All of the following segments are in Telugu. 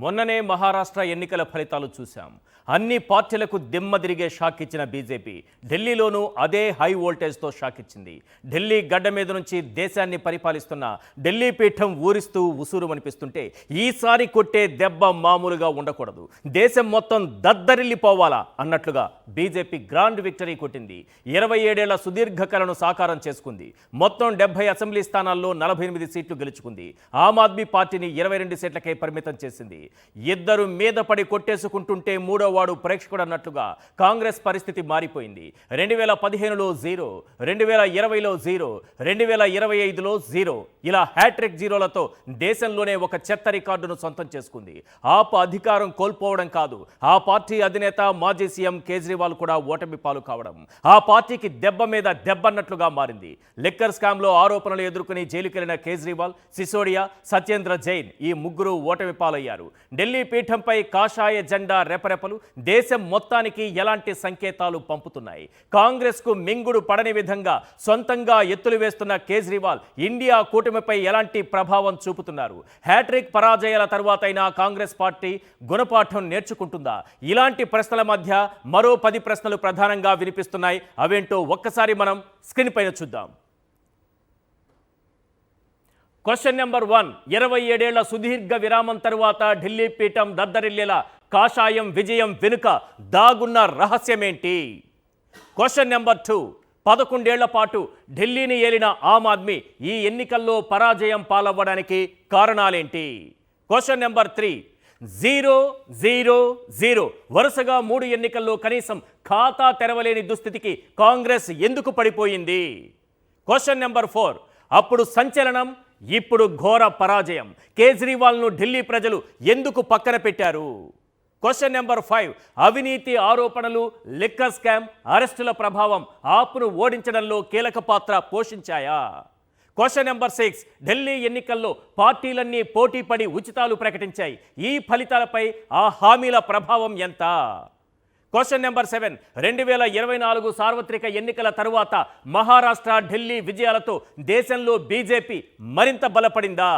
మొన్ననే మహారాష్ట్ర ఎన్నికల ఫలితాలు చూశాం. అన్ని పార్టీలకు దిమ్మదిరిగే షాక్ ఇచ్చిన బీజేపీ ఢిల్లీలోనూ అదే హై వోల్టేజ్తో షాక్ ఇచ్చింది. ఢిల్లీ గడ్డ మీద నుంచి దేశాన్ని పరిపాలిస్తున్న ఢిల్లీ పీఠం ఊరిస్తూ ఉసూరు అనిపిస్తుంటే ఈసారి కొట్టే దెబ్బ మామూలుగా ఉండకూడదు, దేశం మొత్తం దద్దరిల్లిపోవాలా అన్నట్లుగా బీజేపీ గ్రాండ్ విక్టరీ కొట్టింది. 27 ఏళ్ల సుదీర్ఘ కలను సాకారం చేసుకుంది. మొత్తం 70 అసెంబ్లీ స్థానాల్లో 48 సీట్లు గెలుచుకుంది. ఆమ్ ఆద్మీ పార్టీని 22 సీట్లకే పరిమితం చేసింది. ఇద్దరు మీద పడి కొట్టేసుకుంటుంటే మూడో వాడు ప్రేక్షకుడు అన్నట్లుగా కాంగ్రెస్ పరిస్థితి మారిపోయింది. 2015లో 0, 2020లో 0, 2025లో 0, ఇలా హ్యాట్రిక్ జీరోలతో దేశంలోనే ఒక చెత్త రికార్డును సొంతం చేసుకుంది. ఆప్ అధికారం కోల్పోవడం కాదు, ఆ పార్టీ అధినేత మాజీ సీఎం కేజ్రీవాల్ కూడా ఓటమి పాలు కావడం ఆ పార్టీకి దెబ్బ మీద దెబ్బన్నట్లుగా మారింది. లిక్కర్ స్కామ్లో ఆరోపణలు ఎదుర్కొని జైలుకెళ్లిన కేజ్రీవాల్, సిసోడియా, సత్యేంద్ర జైన్ ఈ ముగ్గురు ఓటమి పాలయ్యారు. ఢిల్లీ పీఠంపై కాషాయ జెండా రెపరెపలు దేశం మొత్తానికి ఎలాంటి సంకేతాలు పంపుతున్నాయి? కాంగ్రెస్ కు మింగుడు పడని విధంగా సొంతంగా ఎత్తులు వేస్తున్న కేజ్రీవాల్ ఇండియా కూటమిపై ఎలాంటి ప్రభావం చూపుతున్నారు? హ్యాట్రిక్ పరాజయాల తర్వాతైనా కాంగ్రెస్ పార్టీ గుణపాఠం నేర్చుకుంటుందా? ఇలాంటి ప్రశ్నల మధ్య మరో 10 ప్రశ్నలు ప్రధానంగా వినిపిస్తున్నాయి. అవేంటో ఒక్కసారి మనం స్క్రీన్ పైన చూద్దాం. క్వశ్చన్ నెంబర్ 1, 27 ఏళ్ల సుదీర్ఘ విరామం తరువాత ఢిల్లీ పీఠం దద్దరిల్లేలా కాషాయం విజయం వెనుక దాగున్న రహస్యమేంటి? క్వశ్చన్ నెంబర్ 2, 11 ఏళ్ల పాటు ఢిల్లీని ఏలిన ఆమ్ ఆద్మీ ఈ ఎన్నికల్లో పరాజయం పాలవ్వడానికి కారణాలేంటి? క్వశ్చన్ నెంబర్ 3, 0, 0, 0 వరుసగా 3 ఎన్నికల్లో కనీసం ఖాతా తెరవలేని దుస్థితికి కాంగ్రెస్ ఎందుకు పడిపోయింది? క్వశ్చన్ నెంబర్ 4, అప్పుడు సంచలనం, ఇప్పుడు ఘోర పరాజయం, కేజ్రీవాల్ను ఢిల్లీ ప్రజలు ఎందుకు పక్కన పెట్టారు? క్వశ్చన్ నెంబర్ 5, అవినీతి ఆరోపణలు, లిక్కర్ స్కామ్, అరెస్టుల ప్రభావం ఆప్ను ఓడించడంలో కీలక పాత్ర పోషించాయా? క్వశ్చన్ నెంబర్ 6, ఢిల్లీ ఎన్నికల్లో పార్టీలన్నీ పోటీపడి ఉచితాలు ప్రకటించాయి. ఈ ఫలితాలపై ఆ హామీల ప్రభావం ఎంత? క్వశ్చన్ నెంబర్ 7, 2024 సార్వత్రిక ఎన్నికల తరువాత మహారాష్ట్ర, ఢిల్లీ విజయాలతో దేశంలో బీజేపీ మరింత బలపడిందా?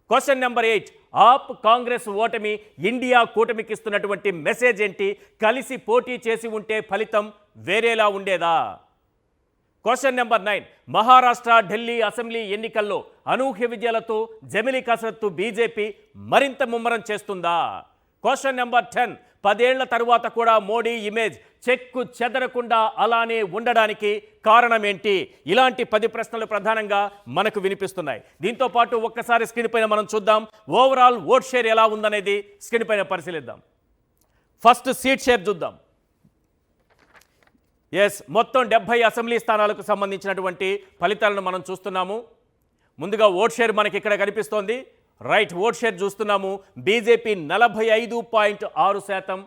క్వశ్చన్ నెంబర్ 8, ఆప్ కాంగ్రెస్ ఓటమి ఇండియా కూటమికిస్తున్నటువంటి మెసేజ్ ఏంటి? కలిసి పోటీ చేసి ఉంటే ఫలితం వేరేలా ఉండేదా? Question number 9, Maharashtra, Delhi assembly ఎన్నికల్లో అనూహ్య విజయాలతో జమిలి కసరత్తు బీజేపీ మరింత ముమ్మరం చేస్తుందా? క్వశ్చన్ నెంబర్ 10, 10 ఏళ్ల తరువాత కూడా మోడీ ఇమేజ్ చెక్కు చెదరకుండా అలానే ఉండడానికి కారణమేంటి? ఇలాంటి 10 ప్రశ్నలు ప్రధానంగా మనకు వినిపిస్తున్నాయి. దీంతో పాటు ఒక్కసారి స్క్రీన్ పైన మనం చూద్దాం ఓవరాల్ ఓట్ షేర్ ఎలా ఉందనేది స్క్రీన్ పైన పరిశీలిద్దాం. ఫస్ట్ సీట్ షేర్ చూద్దాం. మొత్తం 70 అసెంబ్లీ స్థానాలకు సంబంధించినటువంటి ఫలితాలను మనం చూస్తున్నాము. ముందుగా ఓట్ షేర్ మనకి ఇక్కడ కనిపిస్తోంది. రైట్, ఓట్ షేర్ చూస్తున్నాము. బీజేపీ 45.6%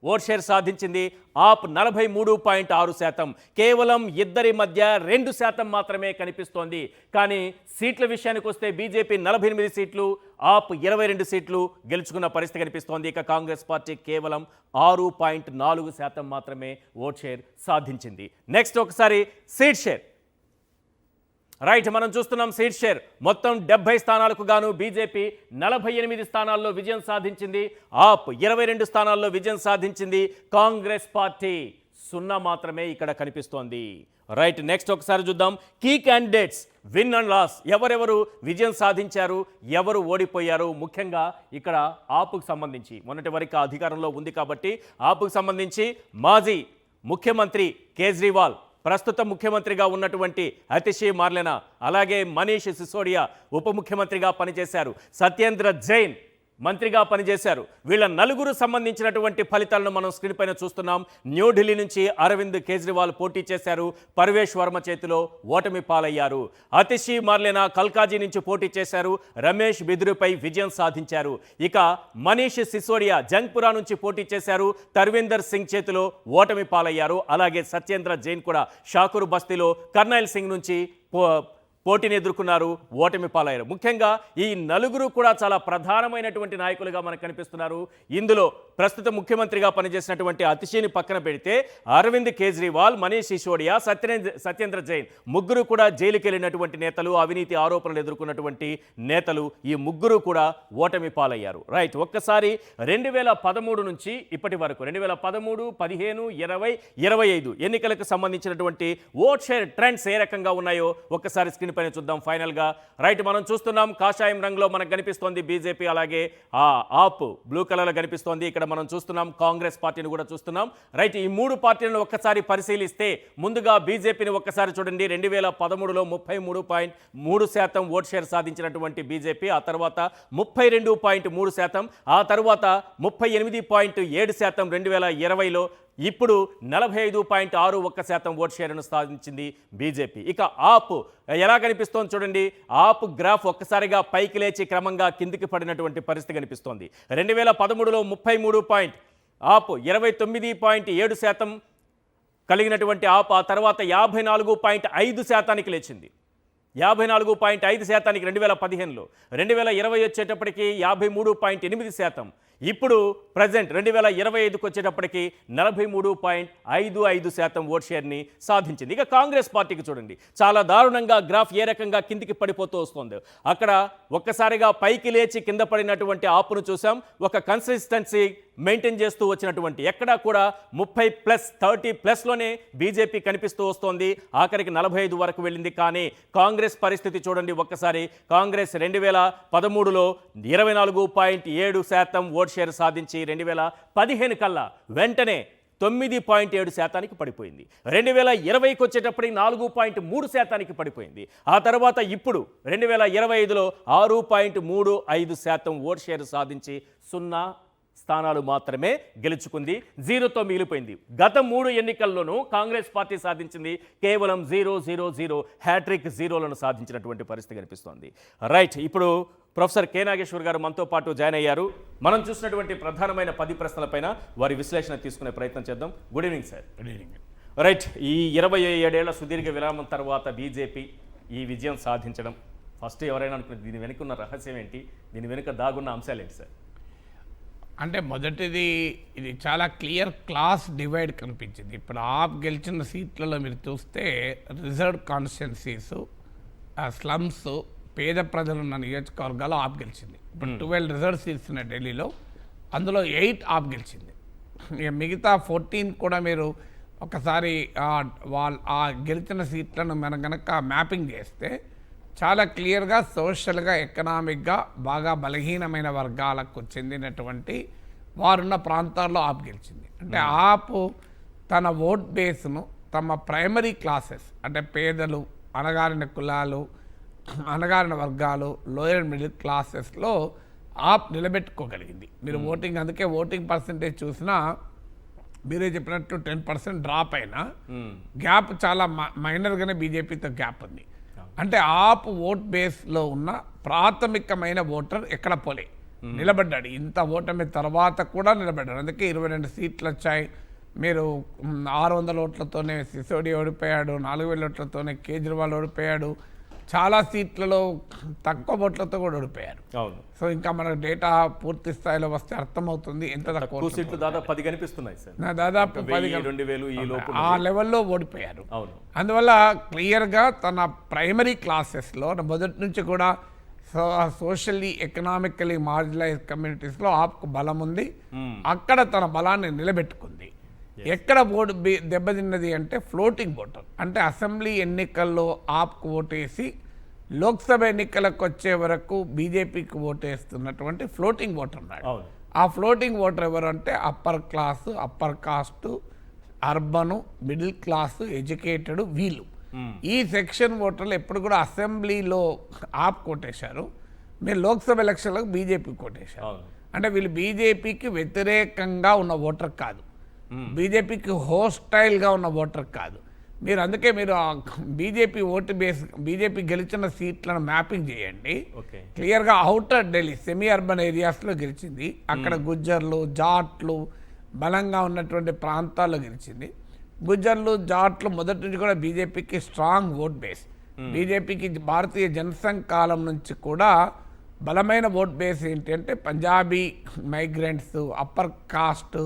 ఓట్ షేర్ సాధించింది. ఆప్ 43.6%. కేవలం ఇద్దరి మధ్య 2% మాత్రమే కనిపిస్తోంది. కానీ సీట్ల విషయానికి వస్తే బీజేపీ 48 సీట్లు, ఆప్ 22 సీట్లు గెలుచుకున్న పరిస్థితి కనిపిస్తోంది. ఇక కాంగ్రెస్ పార్టీ కేవలం 6.4% మాత్రమే ఓట్ షేర్ సాధించింది. నెక్స్ట్ ఒకసారి సీట్ షేర్. రైట్, మనం చూస్తున్నాం సీట్ షేర్. మొత్తం 70 స్థానాలకు గాను బీజేపీ 48 స్థానాల్లో విజయం సాధించింది. ఆప్ 22 స్థానాల్లో విజయం సాధించింది. కాంగ్రెస్ పార్టీ 0 మాత్రమే ఇక్కడ కనిపిస్తోంది. రైట్, నెక్స్ట్ ఒకసారి చూద్దాం key candidates win and loss. ఎవరెవరు విజయం సాధించారు, ఎవరు ఓడిపోయారు? ముఖ్యంగా ఇక్కడ ఆప్కు సంబంధించి మొన్నటి వరకు అధికారంలో ఉంది కాబట్టి ఆప్కు సంబంధించి మాజీ ముఖ్యమంత్రి కేజ్రీవాల్, ప్రస్తుత ముఖ్యమంత్రిగా ఉన్నటువంటి అతిషి మార్లెనా, అలాగే మనీష్ సిసోడియా ఉప ముఖ్యమంత్రిగా పనిచేశారు, సత్యేంద్ర జైన్ మంత్రిగా పనిచేశారు. వీళ్ళ నలుగురు సంబంధించినటువంటి ఫలితాలను మనం స్క్రీన్ పైన చూస్తున్నాం. న్యూఢిల్లీ నుంచి అరవింద్ కేజ్రీవాల్ పోటీ చేశారు, పర్వేష్ వర్మ చేతిలో ఓటమి పాలయ్యారు. అతిషి మార్లెనా కల్కాజీ నుంచి పోటీ చేశారు, రమేష్ బిద్రుపై విజయం సాధించారు. ఇక మనీష్ సిసోడియా జంగ్పురా నుంచి పోటీ చేశారు, తర్వీందర్ సింగ్ చేతిలో ఓటమి పాలయ్యారు. అలాగే సత్యేంద్ర జైన్ కూడా షాకూర్ బస్తీలో కర్నైల్ సింగ్ నుంచి పోటీని ఎదుర్కొన్నారు, ఓటమి పాలయ్యారు. ముఖ్యంగా ఈ నలుగురు కూడా చాలా ప్రధానమైనటువంటి నాయకులుగా మనకు కనిపిస్తున్నారు. ఇందులో ప్రస్తుత ముఖ్యమంత్రిగా పనిచేసినటువంటి అతిశీని పక్కన పెడితే అరవింద్ కేజ్రీవాల్, మనీష్ సిసోడియా, సత్యేంద్ర జైన్ ముగ్గురు కూడా జైలుకి వెళ్ళినటువంటి నేతలు, అవినీతి ఆరోపణలు ఎదుర్కొన్నటువంటి నేతలు. ఈ ముగ్గురు కూడా ఓటమి పాలయ్యారు. రైట్, ఒక్కసారి 2013 నుంచి ఇప్పటి వరకు 2013, 15, 20, 25 ఎన్నికలకు సంబంధించినటువంటి ఓట్ షేర్ ట్రెండ్స్ ఏ రకంగా ఉన్నాయో ఒక్కసారి స్క్రీన్ పైన చూద్దాం. ఫైనల్గా రైట్, మనం చూస్తున్నాం కాషాయం రంగులో మనకు కనిపిస్తోంది బీజేపీ, అలాగే ఆప్ బ్లూ కలర్లో కనిపిస్తోంది. ఇక్కడ మనం చూస్తున్నాం కాంగ్రెస్ పార్టీని కూడా చూస్తున్నాం. రైట్, ఈ మూడు పార్టీలను ఒక్కసారి పరిశీలిస్తే ముందుగా బీజేపీని ఒక్కసారి చూడండి. 2013లో 33.3% ఓట్ షేర్ సాధించినటువంటి బీజేపీ, ఆ తర్వాత 32.3%, ఆ తర్వాత 38.7% 2020లో, ఇప్పుడు 45.61% ఓట్ షేర్ను సాధించింది బీజేపీ. ఇక ఆప్ ఎలా కనిపిస్తోంది చూడండి. ఆప్ గ్రాఫ్ ఒక్కసారిగా పైకి లేచి క్రమంగా కిందికి పడినటువంటి పరిస్థితి కనిపిస్తోంది. 2013లో 29.7% కలిగినటువంటి ఆప్ ఆ తర్వాత 54.5% లేచింది. 54.5% 2015లో, 2020 వచ్చేటప్పటికి 53.8%, ఇప్పుడు ప్రజెంట్ 2025కి వచ్చేటప్పటికి 43.55% ఓట్ షేర్ని సాధించింది. ఇక కాంగ్రెస్ పార్టీకి చూడండి, చాలా దారుణంగా గ్రాఫ్ ఏ రకంగా కిందికి పడిపోతూ వస్తుంది. అక్కడ ఒక్కసారిగా పైకి లేచి కింద పడినటువంటి ఆపును చూసాం. ఒక కన్సిస్టెన్సీ మెయింటైన్ చేస్తూ వచ్చినటువంటి, ఎక్కడా కూడా 30+, 30+లోనే బీజేపీ కనిపిస్తూ వస్తోంది. ఆఖరికి 45 వరకు వెళ్ళింది. కానీ కాంగ్రెస్ పరిస్థితి చూడండి ఒక్కసారి. కాంగ్రెస్ 2013లో 24.7% ఓట్ షేర్ సాధించి 2015 కల్లా వెంటనే 9.7%కి పడిపోయింది. 2020కి వచ్చేటప్పటికి 4.3%కి పడిపోయింది. ఆ తర్వాత ఇప్పుడు 2025లో 6.35% ఓట్ షేర్ సాధించి 0 స్థానాలు మాత్రమే గెలుచుకుంది, 0తో మిగిలిపోయింది. గత 3 ఎన్నికల్లోనూ కాంగ్రెస్ పార్టీ సాధించింది కేవలం 0-0-0 హ్యాట్రిక్ జీరోలను సాధించినటువంటి పరిస్థితి కనిపిస్తోంది. రైట్, ఇప్పుడు ప్రొఫెసర్ కె నాగేశ్వర్ గారు మనతో పాటు జాయిన్ అయ్యారు. మనం చూసినటువంటి ప్రధానమైన 10 ప్రశ్నలపైన వారి విశ్లేషణ తీసుకునే ప్రయత్నం చేద్దాం. Good evening sir. Good evening. Right, ఈ 27 ఏళ్ల సుదీర్ఘ విరామం తర్వాత బీజేపీ ఈ విజయం సాధించడం, ఫస్ట్ ఎవరైనా అనుకున్నది, దీని వెనుక ఉన్న రహస్యం ఏంటి, దీని వెనుక దాగున్న అంశాలు ఏంటి సార్? అంటే మొదటిది, ఇది చాలా క్లియర్ క్లాస్ డివైడ్ కనిపించింది. ఇప్పుడు ఆప్ గెలిచిన సీట్లలో మీరు చూస్తే రిజర్వ్ కాన్స్టిట్యున్సీస్, స్లమ్స్, పేద ప్రజలున్న నియోజకవర్గాలు ఆప్ గెలిచింది. ఇప్పుడు 12 రిజర్వ్ సీట్స్ ఉన్నాయి ఢిల్లీలో, అందులో 8 ఆప్ గెలిచింది. ఇక మిగతా 14 కూడా మీరు ఒకసారి ఆ గెలిచిన సీట్లను మనం కనుక మ్యాపింగ్ చేస్తే చాలా క్లియర్గా సోషల్గా, ఎకనామిక్గా బాగా బలహీనమైన వర్గాలకు చెందినటువంటి వారున్న ప్రాంతాల్లో ఆప్ గెలిచింది. అంటే ఆప్ తన ఓట్ బేస్ను తమ ప్రైమరీ క్లాసెస్, అంటే పేదలు, అణగారిన కులాలు, అణగారిన వర్గాలు, లోయర్ మిడిల్ క్లాసెస్లో ఆప్ నిలబెట్టుకోగలిగింది. మీరు ఓటింగ్, అందుకే ఓటింగ్ పర్సంటేజ్ చూసినా మీరే చెప్పినట్టు 10% డ్రాప్ అయినా గ్యాప్ చాలా మైనర్గానే బీజేపీతో గ్యాప్ ఉంది. అంటే ఆప్ ఓట్ బేస్లో ఉన్న ప్రాథమికమైన ఓటర్ ఎక్కడ పోలే, నిలబడ్డాడు. ఇంత ఓటమి తర్వాత కూడా నిలబడ్డాడు. అందుకే 22 సీట్లు వచ్చాయి. మీరు 600 ఓట్లతోనే సిసోడియా ఓడిపోయాడు, 4000 ఓట్లతోనే కేజ్రీవాల్ ఓడిపోయాడు, చాలా సీట్లలో తక్కువ ఓట్లతో కూడా ఓడిపోయారు. అవును. సో ఇంకా మనకు డేటా పూర్తి స్థాయిలో వస్తే అర్థమవుతుంది ఎంత తక్కువ సీట్లు. దాదాపు 10 కనిపిస్తున్నాయి సార్. దాదాపు 10,000-2,000 ఆ లెవెల్లో ఓడిపోయారు. అవును. అందువల్ల క్లియర్గా తన ప్రైమరీ క్లాసెస్లో మొదటి నుంచి కూడా సోషల్లీ, ఎకనామికలీ మార్జినలైజ్ కమ్యూనిటీస్లో ఆప్కు బలం ఉంది. అక్కడ తన బలాన్ని నిలబెట్టుకుంది. ఎక్కడ ఓటు దెబ్బతిన్నది అంటే ఫ్లోటింగ్ ఓటర్, అంటే అసెంబ్లీ ఎన్నికల్లో ఆప్కు ఓటేసి లోక్సభ ఎన్నికలకు వచ్చే వరకు బీజేపీకి ఓటేస్తున్నటువంటి ఫ్లోటింగ్ ఓటర్ ఉన్నాడు. ఆ ఫ్లోటింగ్ ఓటర్ ఎవరు అంటే upper class, upper cost, urban, middle class, educated, వీళ్ళు. ఈ సెక్షన్ ఓటర్లు ఎప్పుడు కూడా అసెంబ్లీలో ఆప్ కోటేశారు, మీరు లోక్సభ ఎలక్షన్లకు బీజేపీ కోటేశారు. అంటే వీళ్ళు బీజేపీకి వ్యతిరేకంగా ఉన్న ఓటర్ కాదు, బీజేపీకి హోస్టైల్గా ఉన్న ఓటర్ కాదు. మీరు అందుకే మీరు బీజేపీ ఓటు బేస్, బీజేపీ గెలిచిన సీట్లను మ్యాపింగ్ చేయండి. క్లియర్గా అవుటర్ ఢిల్లీ, సెమీ అర్బన్ ఏరియాస్లో గెలిచింది. అక్కడ గుజ్జర్లు, జాట్లు బలంగా ఉన్నటువంటి ప్రాంతాల్లో గెలిచింది. గుజ్జర్లు, జాట్లు మొదటి నుంచి కూడా బీజేపీకి స్ట్రాంగ్ ఓట్ బేస్. బీజేపీకి భారతీయ జనసంఘ్ కాలం నుంచి కూడా బలమైన ఓట్ బేస్ ఏంటి అంటే పంజాబీ మైగ్రెంట్స్, అప్పర్ కాస్ట్,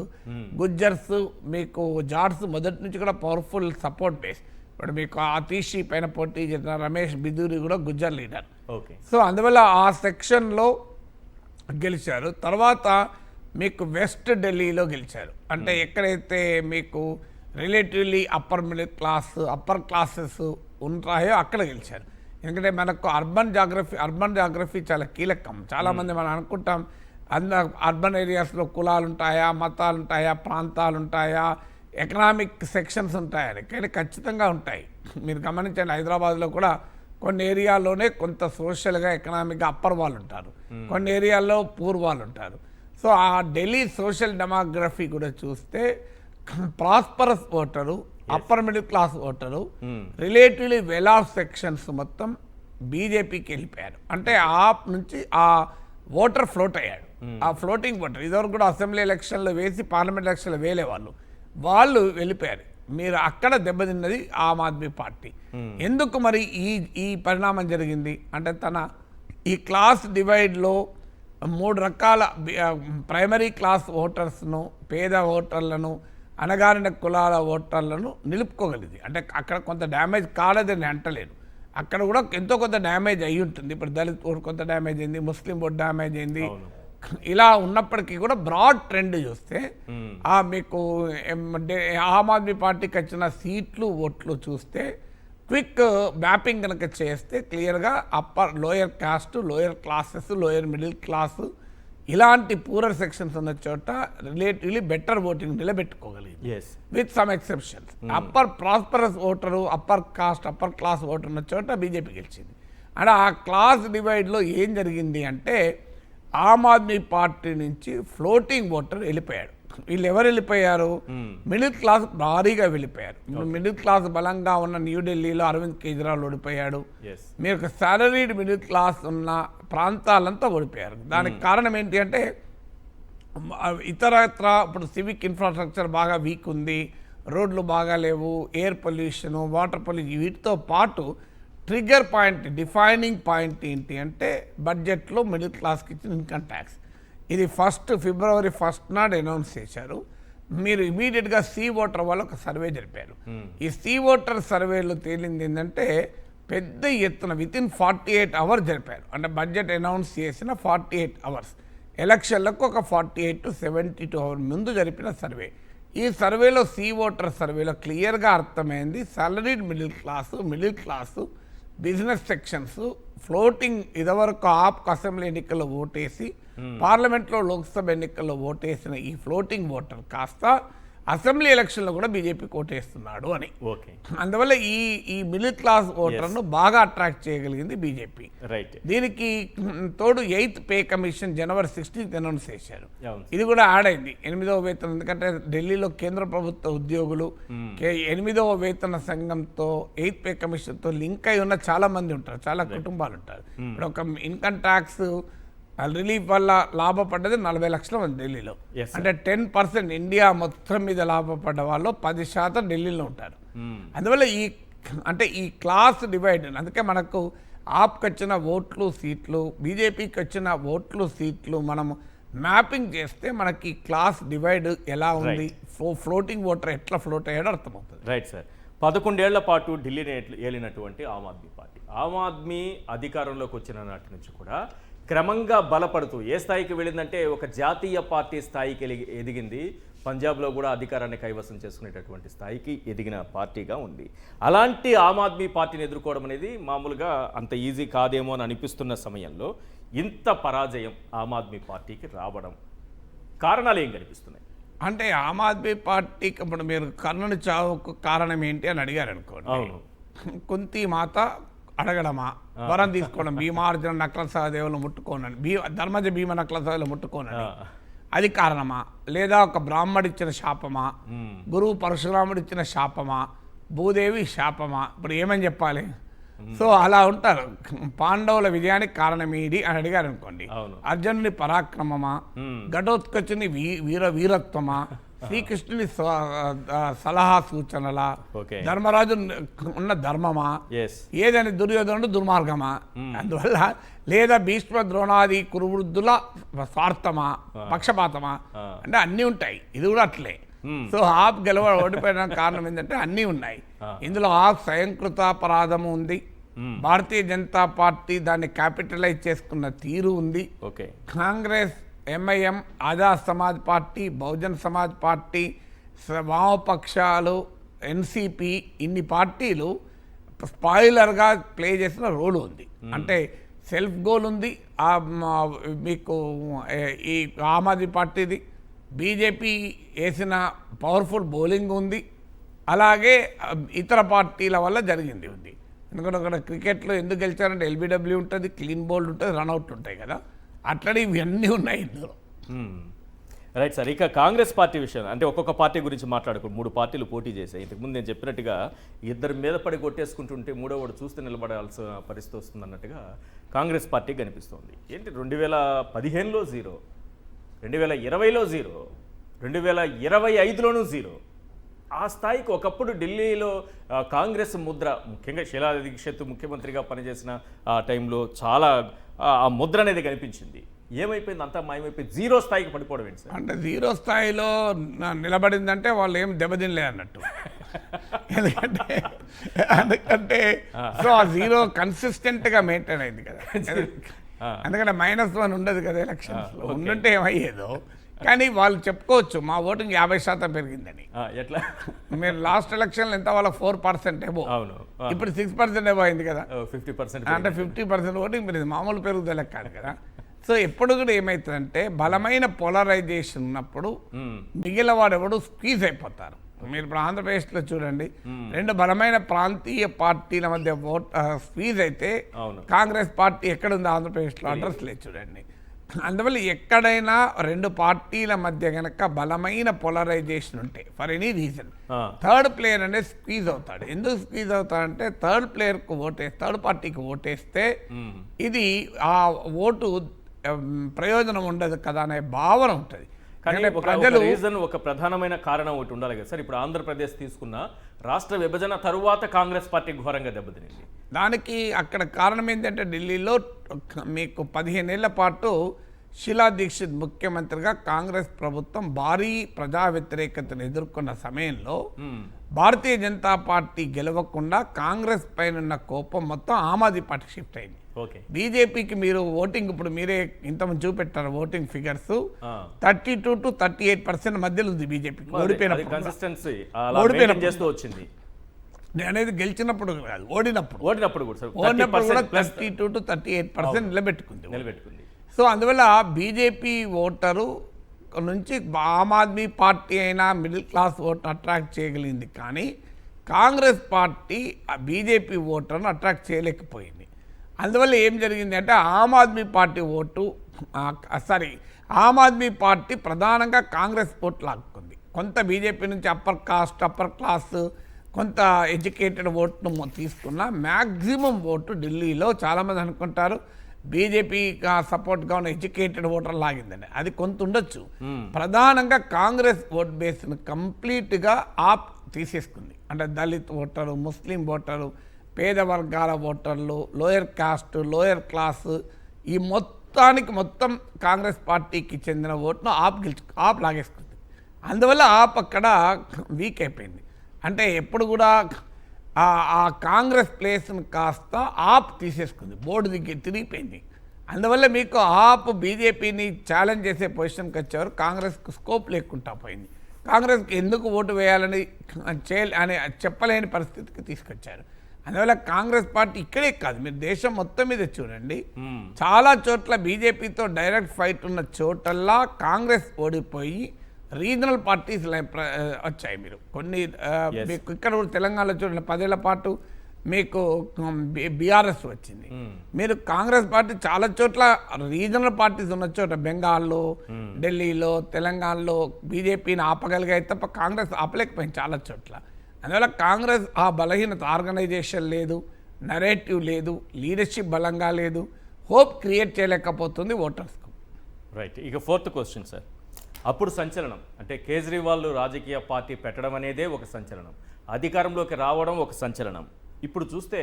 గుజ్జర్స్, మీకు జాట్స్ మొదటి నుంచి కూడా పవర్ఫుల్ సపోర్ట్ బేస్. ఇప్పుడు మీకు ఆతీషి పైన పోటీ చేసిన రమేష్ బిదూరి కూడా గుజ్జర్ లీడర్. సో అందువల్ల ఆ సెక్షన్లో గెలిచారు. తర్వాత మీకు వెస్ట్ ఢిల్లీలో గెలిచారు. అంటే ఎక్కడైతే మీకు relatively upper middle class, upper classes ఉంటాయో అక్కడ గెలిచారు. ఎందుకంటే మనకు అర్బన్ జాగ్రఫీ చాలా కీలకం. చాలామంది మనం అనుకుంటాం అర్బన్ ఏరియాస్లో కులాలు ఉంటాయా, మతాలు ఉంటాయా, ప్రాంతాలు ఉంటాయా, ఎకనామిక్ సెక్షన్స్ ఉంటాయని. కానీ ఖచ్చితంగా ఉంటాయి. మీరు గమనించండి, హైదరాబాద్లో కూడా కొన్ని ఏరియాల్లోనే కొంత సోషల్గా ఎకనామిక్గా అప్పర్ వాళ్ళు ఉంటారు, కొన్ని ఏరియాల్లో పూర్ వాళ్ళు ఉంటారు. సో ఆ ఢిల్లీ సోషల్ డెమోగ్రఫీ కూడా చూస్తే prosperous voter, upper middle class voter, relatively well of sections మొత్తం బీజేపీకి వెళ్ళిపోయారు. అంటే ఆప్ నుంచి ఆ ఓటర్ ఫ్లోట్ అయ్యాడు. ఆ ఫ్లోటింగ్ ఓటర్ ఇదివరకు కూడా అసెంబ్లీ ఎలక్షన్లో వేసి పార్లమెంట్ ఎలక్షన్లో వేలే వాళ్ళు వెళ్ళిపోయారు. మీరు అక్కడ దెబ్బతిన్నది ఆమ్ ఆద్మీ పార్టీ. ఎందుకు మరి ఈ పరిణామం జరిగింది అంటే ఈ క్లాస్ డివైడ్లో 3 రకాల ప్రైమరీ క్లాస్ ఓటర్స్ను, పేద ఓటర్లను, అణగారిన కులాల ఓటర్లను నిలుపుకోగలిగింది. అంటే అక్కడ కొంత డ్యామేజ్ కాలేదని అంటలేదు, అక్కడ కూడా ఎంతో కొంత డ్యామేజ్ అయ్యి ఉంటుంది. ఇప్పుడు దళిత్ ఓటు కొంత డ్యామేజ్ అయింది, ముస్లిం ఓటు డ్యామేజ్ అయింది. ఇలా ఉన్నప్పటికీ కూడా బ్రాడ్ ట్రెండ్ చూస్తే మీకు ఆమ్ ఆద్మీ పార్టీకి వచ్చిన సీట్లు ఓట్లు చూస్తే క్విక్ మ్యాపింగ్ కనుక చేస్తే క్లియర్గా upper lower caste, lower classes, lower middle class ఇలాంటి పూరర్ సెక్షన్స్ ఉన్న చోట రిలేటివ్లీ బెటర్ ఓటింగ్ నిలబెట్టుకోగలిగింది with some exceptions. Upper prosperous voter, upper caste, upper class voter ఉన్న చోట బీజేపీ గెలిచింది. అంటే ఆ క్లాస్ డివైడ్లో ఏం జరిగింది అంటే ఆమ్ ఆద్మీ పార్టీ నుంచి ఫ్లోటింగ్ ఓటర్ వెళ్ళిపోయాడు. వీళ్ళు ఎవరు వెళ్ళిపోయారు? మిడిల్ క్లాస్ భారీగా వెళ్ళిపోయారు. మిడిల్ క్లాస్ బలంగా ఉన్న న్యూఢిల్లీలో అరవింద్ కేజ్రీవాల్ ఓడిపోయాడు. మీరు సాలరీడ్ మిడిల్ క్లాస్ ఉన్న ప్రాంతాలంతా ఓడిపోయారు. దానికి కారణం ఏంటి అంటే ఇతరత్ర ఇప్పుడు సివిక్ ఇన్ఫ్రాస్ట్రక్చర్ బాగా వీక్ ఉంది, రోడ్లు బాగా లేవు, ఎయిర్ పొల్యూషన్, వాటర్ పొల్యూషన్, వీటితో పాటు ట్రిగ్గర్ పాయింట్, డిఫైనింగ్ పాయింట్ ఏంటి అంటే బడ్జెట్లో మిడిల్ క్లాస్కి ఇచ్చిన ఇన్కమ్ ట్యాక్స్. ఇది ఫిబ్రవరి 1 నాడు అనౌన్స్ చేశారు. మీరు ఇమీడియట్గా సి ఓటర్ వాళ్ళు ఒక సర్వే జరిపారు. ఈ సి ఓటర్ సర్వేలో తేలింది ఏంటంటే పెద్ద ఎత్తున వితిన్ 48 అవర్స్ జరిపారు. అంటే బడ్జెట్ అనౌన్స్ చేసిన 48 అవర్స్, ఎలక్షన్లకు ఒక 48 to 72 అవర్స్ ముందు జరిపిన సర్వే. ఈ సర్వేలో సి ఓటర్ సర్వేలో క్లియర్గా అర్థమైంది salaried middle class, business sections, floating ఇదివరకు ఆప్ అసెంబ్లీ ఎన్నికల్లో ఓటేసి పార్లమెంట్లో లోక్సభ ఎన్నికల్లో ఓటేసిన ఈ ఫ్లోటింగ్ ఓటర్ కాస్త అసెంబ్లీ ఎలక్షన్లో కూడా బీజేపీకి ఓటేస్తున్నాడు అని. అందువల్ల ఈ మిడిల్ క్లాస్ ఓటర్ను బాగా అట్రాక్ట్ చేయగలిగింది బీజేపీ. దీనికి తోడు 8th పే కమిషన్ జనవరి 16th అనౌన్స్ చేశారు. ఇది కూడా యాడ్ అయింది, 8వ వేతనం. ఎందుకంటే ఢిల్లీలో కేంద్ర ప్రభుత్వ ఉద్యోగులు 8వ వేతన సంఘంతో 8th పే కమిషన్తో లింక్ అయి ఉన్న చాలా మంది ఉంటారు, చాలా కుటుంబాలు ఉంటారు. ఇప్పుడు ఒక ఇన్కమ్ ట్యాక్స్ రిలీఫ్ వల్ల లాభపడ్డది 40 లక్షల మంది ఢిల్లీలో. అంటే 10% ఇండియా మొత్తం మీద లాభపడ్డ వాళ్ళు 10% ఢిల్లీలో ఉంటారు. అందువల్ల ఈ క్లాస్ డివైడ్, అందుకే మనకు ఆప్కి వచ్చిన ఓట్లు సీట్లు, బీజేపీకి వచ్చిన ఓట్లు సీట్లు మనం మ్యాపింగ్ చేస్తే మనకి క్లాస్ డివైడ్ ఎలా ఉంది, ఫ్లోటింగ్ ఓటర్ ఎట్లా ఫ్లోట్ అయ్యాడో అర్థమవుతుంది. Right sir. 11 ఏళ్ల పాటు ఢిల్లీని ఏలినటువంటి ఆమ్ ఆద్మీ పార్టీ, ఆమ్ ఆద్మీ అధికారంలోకి వచ్చిన నాటి నుంచి కూడా క్రమంగా బలపడుతూ ఏ స్థాయికి వెళ్ళిందంటే ఒక జాతీయ పార్టీ స్థాయికి ఎదిగింది. పంజాబ్లో కూడా అధికారాన్ని కైవసం చేసుకునేటటువంటి స్థాయికి ఎదిగిన పార్టీగా ఉంది. అలాంటి ఆమ్ ఆద్మీ పార్టీని ఎదుర్కోవడం అనేది మామూలుగా అంత ఈజీ కాదేమో అని అనిపిస్తున్న సమయంలో ఇంత పరాజయం ఆమ్ ఆద్మీ పార్టీకి రావడం కారణాలు ఏం కనిపిస్తున్నాయి? అంటే ఆమ్ ఆద్మీ పార్టీకి ఇప్పుడు మీరు కర్ణుని చావుకు కారణం ఏంటి అని అడిగారు అనుకోండి. అవును, కుంతి మాత అడగడమా, వరం తీసుకోవడం, భీమార్జున నక్ల సహదేవులు ముట్టుకోనని, ధర్మజ భీమ నక్ల సహదేవులు ముట్టుకోనని, అది కారణమా? లేదా ఒక బ్రాహ్మడిచ్చిన శాపమా, గురువు పరశురాముడిచ్చిన శాపమా, భూదేవి శాపమా? ఇప్పుడు ఏమని చెప్పాలి? సో అలా ఉంటారు. పాండవుల విజయానికి కారణం ఏది అని అడిగారు అనుకోండి, అర్జునుని పరాక్రమమా, ఘటోత్కచుని వీరత్వమా, శ్రీకృష్ణుని సలహా సూచనల, ఓకే. ధర్మరాజు ఉన్న ధర్మమా, ఎస్ ఏదని దుర్యోధనుడు దుర్మార్గమా, అందువల్ల లేదా భీష్మ ద్రోణాది కురువృద్ధుల స్వార్థమా, పక్షపాతమా, అంటే అన్నీ ఉంటాయి. ఇది కూడా అట్లే. సో ఆప్ ఓడిపోయిన కారణం ఏంటంటే అన్నీ ఉన్నాయి. ఇందులో ఆప్ స్వయంకృత అపరాధము ఉంది, భారతీయ జనతా పార్టీ దాన్ని క్యాపిటలైజ్ చేసుకున్న తీరు ఉంది, okay. Congress, MIM, Azad Samaj party, Bahujan Samaj party, వామపక్షాలు, ఎన్సిపి, ఇన్ని పార్టీలు స్పాయిలర్గా ప్లే చేసిన రోల్ ఉంది. అంటే సెల్ఫ్ గోల్ ఉంది మీకు ఈ ఆమ్ ఆద్మీ పార్టీది, బీజేపీ వేసిన పవర్ఫుల్ బౌలింగ్ ఉంది, అలాగే ఇతర పార్టీల వల్ల జరిగింది ఉంది. ఎందుకంటే అక్కడ క్రికెట్లో ఎందుకు గెలిచారంటే ఎల్బిడబ్ల్యూ ఉంటుంది, క్లీన్ బౌల్డ్ ఉంటుంది, రన్అట్ ఉంటాయి కదా, అట్లనే ఇవన్నీ ఉన్నాయి ఇందులో. Right sir. ఇక కాంగ్రెస్ పార్టీ విషయం అంటే ఒక్కొక్క పార్టీ గురించి మాట్లాడుకుంటూ 3 పార్టీలు పోటీ చేశాయి. ఇంతకుముందు నేను చెప్పినట్టుగా ఇద్దరు మీద పడి కొట్టేసుకుంటుంటే మూడోవాడు చూస్తే నిలబడాల్సిన పరిస్థితి వస్తుంది అన్నట్టుగా కాంగ్రెస్ పార్టీ కనిపిస్తోంది. ఏంటి 2015లో 0, 2020లో 0, 2025లోనూ 0. ఆ స్థాయికి ఒకప్పుడు ఢిల్లీలో కాంగ్రెస్ ముద్ర, ముఖ్యంగా శీలా దీక్షిత్ ముఖ్యమంత్రిగా పనిచేసిన ఆ టైంలో చాలా ఆ ముద్ర అనేది కనిపించింది. ఏమైపోయింది? అంతా మాయమైపోయి 0 స్థాయికి పడిపోవడం ఏంటి సార్? అంటే 0 స్థాయిలో నిలబడిందంటే వాళ్ళు ఏం దెబ్బతినలే అన్నట్టు. ఎందుకంటే సో ఆ 0 కన్సిస్టెంట్గా మెయింటైన్ అయింది కదా. ఎందుకంటే -1 ఉండదు కదా ఎలక్షన్స్లో. ఉండుంటే ఏమయ్యేదో. కానీ వాళ్ళు చెప్పుకోవచ్చు మా ఓటింగ్ 50% పెరిగిందని. ఎట్లా? మీరు లాస్ట్ ఎలక్షన్లో ఎంత వాళ్ళకి 4% ఏమో, అవును, ఇప్పుడు 6% ఏమో అయింది కదా. 50% అంటే 50% ఓటింగ్ పెరిగింది, మామూలు పెరుగుదల కాదు కదా. సో ఎప్పుడు కూడా ఏమవుతుందంటే బలమైన పోలరైజేషన్ ఉన్నప్పుడు మిగిలిన వాడు ఎవడు స్క్వీజ్ అయిపోతారు. మీరు ఇప్పుడు ఆంధ్రప్రదేశ్లో చూడండి, 2 బలమైన ప్రాంతీయ పార్టీల మధ్య స్క్వీజ్ అయితే కాంగ్రెస్ పార్టీ ఎక్కడుంది ఆంధ్రప్రదేశ్లో? అడ్రస్ లేదు చూడండి. అందువల్ల ఎక్కడైనా 2 పార్టీల మధ్య కనుక బలమైన పోలరైజేషన్ ఉంటే for any reason third player అనేది స్క్వీజ్ అవుతాడు. ఎందుకు స్క్వీజ్ అవుతాడంటే థర్డ్ పార్టీకి ఓటేస్తే ఇది ఆ ఓటు ప్రయోజనం ఉండదు కదా అనే భావన ఉంటుంది. కానీ రీజన్, ఒక ప్రధానమైన కారణం ఒకటి ఉండాలి కదా సార్. ఇప్పుడు ఆంధ్రప్రదేశ్ తీసుకున్న రాష్ట్ర విభజన తరువాత కాంగ్రెస్ పార్టీ ఘోరంగా దెబ్బతినింది. దానికి అక్కడ కారణం ఏంటంటే ఢిల్లీలో మీకు 15 ఏళ్ల పాటు శీలా దీక్షిత్ ముఖ్యమంత్రిగా కాంగ్రెస్ ప్రభుత్వం భారీ ప్రజా వ్యతిరేకతను ఎదుర్కొన్న సమయంలో భారతీయ జనతా పార్టీ గెలవకుండా కాంగ్రెస్ పైన కోపం మొత్తం ఆమ్ ఆద్మీ పార్టీకి షిఫ్ట్ అయింది. బీజేపీకి మీరు ఓటింగ్ ఇప్పుడు మీరే ఇంతమంది చూపెట్టారు ఓటింగ్ ఫిగర్స్ 32 to 38% మధ్యలో ఉంది బీజేపీకి. వచ్చింది అనేది గెలిచినప్పుడు కాదు, ఓడినప్పుడు కూడా 32 to 38% నిలబెట్టుకుంది. సో అందువల్ల బీజేపీ ఓటరు నుంచి ఆమ్ ఆద్మీ పార్టీ అయినా మిడిల్ క్లాస్ ఓటు అట్రాక్ట్ చేయగలిగింది, కానీ కాంగ్రెస్ పార్టీ బీజేపీ ఓటర్ను అట్రాక్ట్ చేయలేకపోయింది. అందువల్ల ఏం జరిగింది అంటే ఆమ్ ఆద్మీ పార్టీ పార్టీ ప్రధానంగా కాంగ్రెస్ ఓటు లాక్కుంది. కొంత బీజేపీ నుంచి అప్పర్ క్లాస్ కొంత ఎడ్యుకేటెడ్ ఓటును తీసుకున్న మ్యాక్సిమం ఓటు ఢిల్లీలో చాలామంది అనుకుంటారు బీజేపీ సపోర్ట్గా ఉన్న ఎడ్యుకేటెడ్ ఓటర్ లాగిందని. అది కొంత ఉండొచ్చు. ప్రధానంగా కాంగ్రెస్ ఓట్ బేస్ను కంప్లీట్గా ఆప్ తీసేసుకుంది. అంటే దళిత్ ఓటరు, ముస్లిం ఓటరు, పేద వర్గాల ఓటర్లు, లోయర్ కాస్ట్, లోయర్ క్లాస్, ఈ మొత్తం కాంగ్రెస్ పార్టీకి చెందిన ఓటును ఆప్ లాగేసుకుంది. అందువల్ల ఆప్ అక్కడ వీక్ అయిపోయింది. అంటే ఎప్పుడు కూడా ఆ కాంగ్రెస్ ప్లేస్ను కాస్త ఆప్ తీసేసుకుంది, బోర్డు తిరిగిపోయింది. అందువల్ల మీకు ఆప్ బీజేపీని ఛాలెంజ్ చేసే పొజిషన్కి వచ్చేవారు కాంగ్రెస్కు స్కోప్ లేకుండా పోయింది. కాంగ్రెస్కి ఎందుకు ఓటు వేయాలని అని చెప్పలేని పరిస్థితికి తీసుకొచ్చారు. అందువల్ల కాంగ్రెస్ పార్టీ ఇక్కడే కాదు, మీరు దేశం మొత్తం మీద చూడండి, చాలా చోట్ల బీజేపీతో డైరెక్ట్ ఫైట్ ఉన్న చోటల్లా కాంగ్రెస్ ఓడిపోయి రీజనల్ పార్టీస్ వచ్చాయి. మీరు కొన్ని మీకు ఇక్కడ తెలంగాణలో చూడండి 10 ఏళ్ల పాటు మీకు బీఆర్ఎస్ వచ్చింది. మీరు కాంగ్రెస్ పార్టీ చాలా చోట్ల రీజనల్ పార్టీస్ ఉన్న చోట బెంగాల్లో, ఢిల్లీలో, తెలంగాణలో బీజేపీని ఆపగలిగాయి తప్ప కాంగ్రెస్ ఆపలేకపోయింది చాలా చోట్ల. అందువల్ల కాంగ్రెస్ ఆ బలహీనత, ఆర్గనైజేషన్ లేదు, నరేటివ్ లేదు, లీడర్షిప్ బలంగా లేదు, హోప్ క్రియేట్ చేయలేకపోతుంది ఓటర్స్కు. రైట్. ఇక 4th క్వశ్చన్ సార్, అప్పుడు సంచలనం. అంటే కేజ్రీవాల్ రాజకీయ పార్టీ పెట్టడం అనేదే ఒక సంచలనం, అధికారంలోకి రావడం ఒక సంచలనం. ఇప్పుడు చూస్తే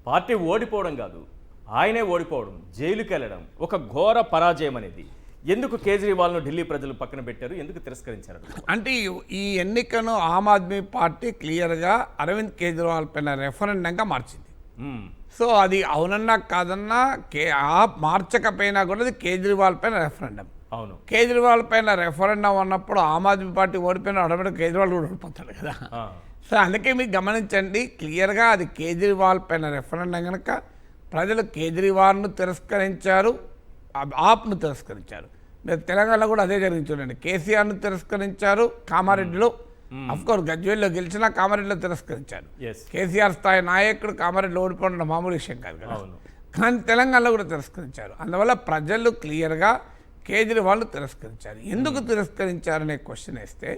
పార్టీ ఓడిపోవడం కాదు, ఆయనే ఓడిపోవడం, జైలుకి వెళ్ళడం ఒక ఘోర పరాజయం అనేది. ఎందుకు కేజ్రీవాల్ను ఢిల్లీ ప్రజలు పక్కన పెట్టారు, ఎందుకు తిరస్కరించారు? అంటే ఈ ఎన్నికను ఆమ్ ఆద్మీ పార్టీ క్లియర్గా అరవింద్ కేజ్రీవాల్ పైన రెఫరెండంగా మార్చింది. సో అది అవునన్నా కాదన్నా మార్చకపోయినా కూడా అది కేజ్రీవాల్ పైన రెఫరెండం. అవును, కేజ్రీవాల్ పైన రెఫరెండం అన్నప్పుడు ఆమ్ ఆద్మీ పార్టీ ఓడిపోయిన ఆటోమేటిక్ కేజ్రీవాల్ కూడా ఓడిపోతాడు కదా. సో అందుకే మీరు గమనించండి, క్లియర్గా అది కేజ్రీవాల్ పైన రెఫరెండం కనుక ప్రజలు కేజ్రీవాల్ను తిరస్కరించారు, ఆప్ను తిరస్కరించారు. మీరు తెలంగాణలో కూడా అదే జరిగింది చూడండి. కేసీఆర్ను తిరస్కరించారు కామారెడ్డిలో, అఫ్కోర్స్ గజ్వేల్లో గెలిచినా కామారెడ్డిలో తిరస్కరించారు. కేసీఆర్ స్థాయి నాయకుడు కామారెడ్డిలో ఓడిపోవడం మామూలు విషయం కాదు కదా, కానీ తెలంగాణలో కూడా తిరస్కరించారు. అందువల్ల ప్రజలు క్లియర్గా కేజ్రీవాల్ను తిరస్కరించారు. ఎందుకు తిరస్కరించారనే క్వశ్చన్ వేస్తే,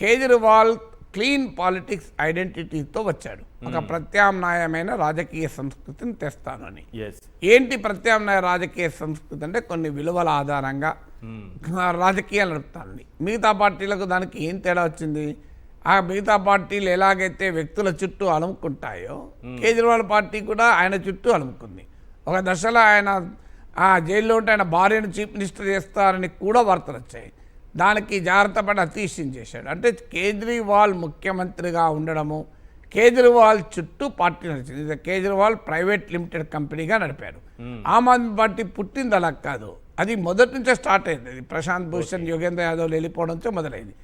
కేజ్రీవాల్ క్లీన్ పాలిటిక్స్ ఐడెంటిటీతో వచ్చాడు. ఒక ప్రత్యామ్నాయమైన రాజకీయ సంస్కృతిని తెస్తాను అని. ఏంటి ప్రత్యామ్నాయ రాజకీయ సంస్కృతి అంటే, కొన్ని విలువల ఆధారంగా రాజకీయాలు నడుపుతానండి. మిగతా పార్టీలకు దానికి ఏం తేడా వచ్చింది? ఆ మిగతా పార్టీలు ఎలాగైతే వ్యక్తుల చుట్టూ అలుముకుంటాయో, కేజ్రీవాల్ పార్టీ కూడా ఆయన చుట్టూ అలుముకుంది. ఒక దశలో ఆయన జైల్లో ఉంటే ఆయన భార్యను చీఫ్ మినిస్టర్ చేస్తారని కూడా వార్తలు వచ్చాయి. దానికి జాగ్రత్త పడి అతీష్యం చేశాడు. అంటే కేజ్రీవాల్ ముఖ్యమంత్రిగా ఉండడము, కేజ్రీవాల్ చుట్టూ పార్టీ నడిచింది. కేజ్రీవాల్ ప్రైవేట్ లిమిటెడ్ కంపెనీగా నడిపారు. ఆమ్ ఆద్మీ పార్టీ పుట్టింది అలా కాదు, అది మొదటి నుంచే స్టార్ట్ అయింది. అది ప్రశాంత్ భూషణ్, యోగేంద్ర యాదవ్ వెళ్ళిపోవడంతో మొదలైంది.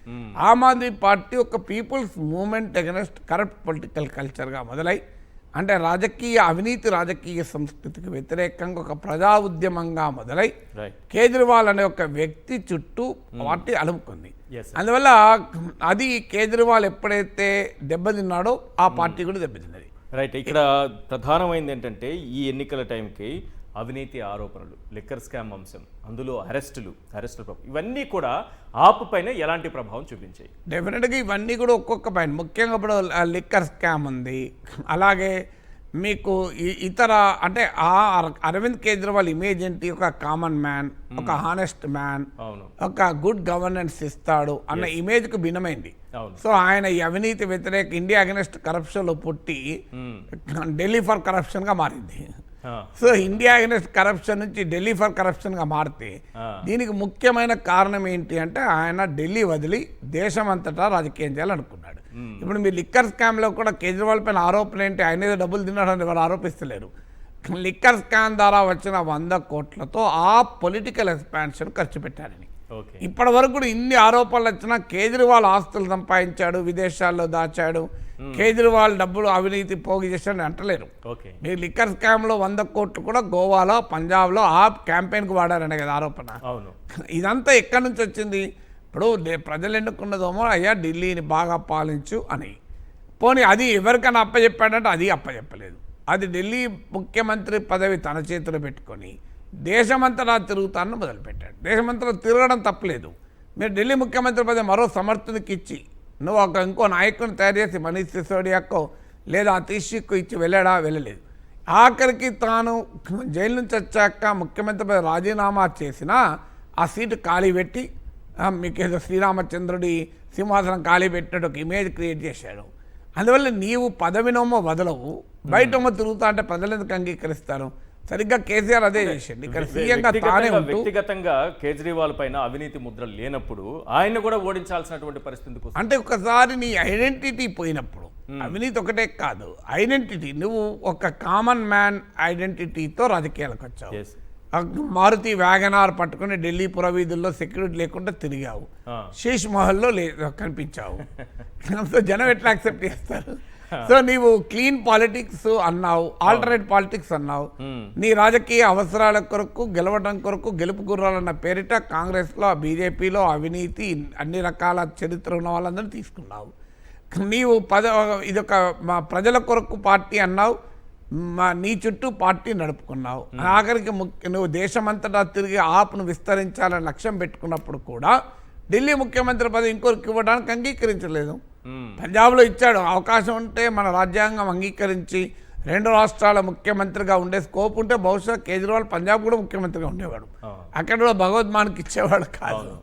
ఆమ్ ఆద్మీ పార్టీ ఒక peoples movement against corrupt political కల్చర్గా మొదలై, అంటే అవినీతి రాజకీయ సంస్కృతికి వ్యతిరేకంగా ఒక ప్రజా ఉద్యమంగా మొదలై కేజ్రీవాల్ అనే ఒక వ్యక్తి చుట్టూ పార్టీ అలుముకుంది. అందువల్ల అది కేజ్రీవాల్ ఎప్పుడైతే దెబ్బతిన్నాడో ఆ పార్టీ కూడా దెబ్బతిన్నది. రైట్. ఇక్కడ ప్రధానమైనది ఏంటంటే, ఈ ఎన్నికల టైంకి అవినీతి ఆరోపణలు, లిక్కర్ స్కామ్ అంశం, అందులో అరెస్టులు ఇవన్నీ కూడా ఆప్ పైన ఎలాంటి ప్రభావం చూపించాయి? డెఫినెట్గా ఇవన్నీ కూడా ఒక్కొక్క పాయింట్. ముఖ్యంగా ఇప్పుడు లిక్కర్ స్కామ్ ఉంది, అలాగే మీకు ఇతర అంటే అరవింద్ కేజ్రీవాల్ ఇమేజ్ ఏంటి? ఒక కామన్ మ్యాన్, ఒక హానెస్ట్ మ్యాన్, ఒక గుడ్ గవర్నెన్స్ ఇస్తాడు అన్న ఇమేజ్కు భిన్నమైంది. సో ఆయన ఈ అవినీతి వ్యతిరేక ఇండియా అగెన్స్ట్ కరప్షన్లో పుట్టి ఢిల్లీ ఫర్ కరప్షన్గా మారింది. సో ఇండియా అగెన్స్ట్ కరప్షన్ నుంచి ఢిల్లీ ఫర్ కరప్షన్గా మారితే దీనికి ముఖ్యమైన కారణం ఏంటి అంటే, ఆయన ఢిల్లీ వదిలి దేశం అంతటా రాజకీయం చేయాలనుకున్నాడు. ఇప్పుడు మీరు లిక్కర్ స్కామ్లో కూడా కేజ్రీవాల్ పైన ఆరోపణ ఏంటి? ఆయన ఏదో డబ్బులు తిన్నాడని వాళ్ళు ఆరోపిస్తలేరు. లిక్కర్ స్కామ్ ద్వారా వచ్చిన 100 కోట్లతో ఆ పొలిటికల్ ఎక్స్పాన్షన్ ఖర్చు పెట్టారని. ఇప్పటి వరకు కూడా ఇన్ని ఆరోపణలు వచ్చినా కేజ్రీవాల్ ఆస్తులు సంపాదించాడు, విదేశాల్లో దాచాడు, కేజ్రీవాల్ డబ్బులు అవినీతి పోగు చేశాడని అంటలేరు. మీరు లిక్కర్ స్కామ్లో 100 కోట్లు కూడా గోవాలో, పంజాబ్లో ఆ క్యాంపెయిన్కి వాడారనే కదా ఆరోపణ. ఇదంతా ఎక్కడి నుంచి వచ్చింది? ఇప్పుడు ప్రజలు ఎన్నుకున్నదేమో అయ్యా ఢిల్లీని బాగా పాలించు అని. పోనీ అది ఎవరికైనా అప్పచెప్పాడంటే అది అప్పచెప్పలేదు. అది ఢిల్లీ ముఖ్యమంత్రి పదవి తన చేతిలో పెట్టుకొని దేశమంతటా తిరుగుతానని మొదలుపెట్టాడు. దేశమంతటా తిరగడం తప్పలేదు. మీరు ఢిల్లీ ముఖ్యమంత్రి పదవి మరో సమర్థునికి ఇచ్చి, నువ్వు ఇంకో నాయకుని తయారు చేసి మనీష్ సిసోడియాకో లేదా అతీష్కు ఇచ్చి వెళ్ళలేదు. ఆఖరికి తాను జైలు నుంచి వచ్చాక ముఖ్యమంత్రి పదవి రాజీనామా చేసినా ఆ సీటు ఖాళీ పెట్టి, మీకు ఏదో శ్రీరామచంద్రుడి సింహాసనం ఖాళీ పెట్టినట్టు ఒక ఇమేజ్ క్రియేట్ చేశాడు. అందువల్ల నీవు పదవినోమో వదలవు, బయటమో తిరుగుతా అంటే ప్రజలు ఎందుకు అంగీకరిస్తారు? సరిగ్గా కేసీఆర్ అదే చేసిండు. ఇక్కడ సీఎంగా తానే ఉంటూ వ్యక్తిగతంగా కేజ్రీవాల్ పైన అవినీతి ముద్ర లేనప్పుడు ఆయన కూడా ఓడించాల్సినటువంటి పరిస్థితి. అంటే ఒకసారి నీ ఐడెంటిటీ పోయినప్పుడు, అవినీతి ఒకటే కాదు, ఐడెంటిటీ, నువ్వు ఒక కామన్ మ్యాన్ ఐడెంటిటీతో రాజకీయాలకు వచ్చావు. మారుతి వ్యాగనార్ పట్టుకుని ఢిల్లీ పురవీధుల్లో సెక్యూరిటీ లేకుండా తిరిగావు, శీష్ మహల్లో కనిపించావు. సో జనం ఎట్లా యాక్సెప్ట్ చేస్తారు? సో నీవు క్లీన్ పాలిటిక్స్ అన్నావు, ఆల్టర్నేట్ పాలిటిక్స్ అన్నావు. నీ రాజకీయ అవసరాల కొరకు, గెలవడం కొరకు, గెలుపు గుర్రాలన్న పేరిట కాంగ్రెస్లో, బీజేపీలో అవినీతి అన్ని రకాల చరిత్ర ఉన్న వాళ్ళందరినీ తీసుకున్నావు. నీవు ఇదొక ప్రజల కొరకు పార్టీ అన్నావు, నీ చుట్టూ పార్టీ నడుపుకున్నావు. ఆఖరికి నువ్వు దేశమంతటా తిరిగి ఆప్ను విస్తరించాలని లక్ష్యం పెట్టుకున్నప్పుడు కూడా ఢిల్లీ ముఖ్యమంత్రి పదవి ఇంకొకరికి ఇవ్వడానికి అంగీకరించలేదు. పంజాబ్లో ఇచ్చాడు, అవకాశం ఉంటే మన రాజ్యాంగం అంగీకరించి 2 రాష్ట్రాల ముఖ్యమంత్రిగా ఉండే స్కోప్ ఉంటే బహుశా కేజ్రీవాల్ పంజాబ్ కూడా ముఖ్యమంత్రిగా ఉండేవాడు. అక్కడ కూడా భగవద్మాన్కి ఇచ్చేవాడు కాదు.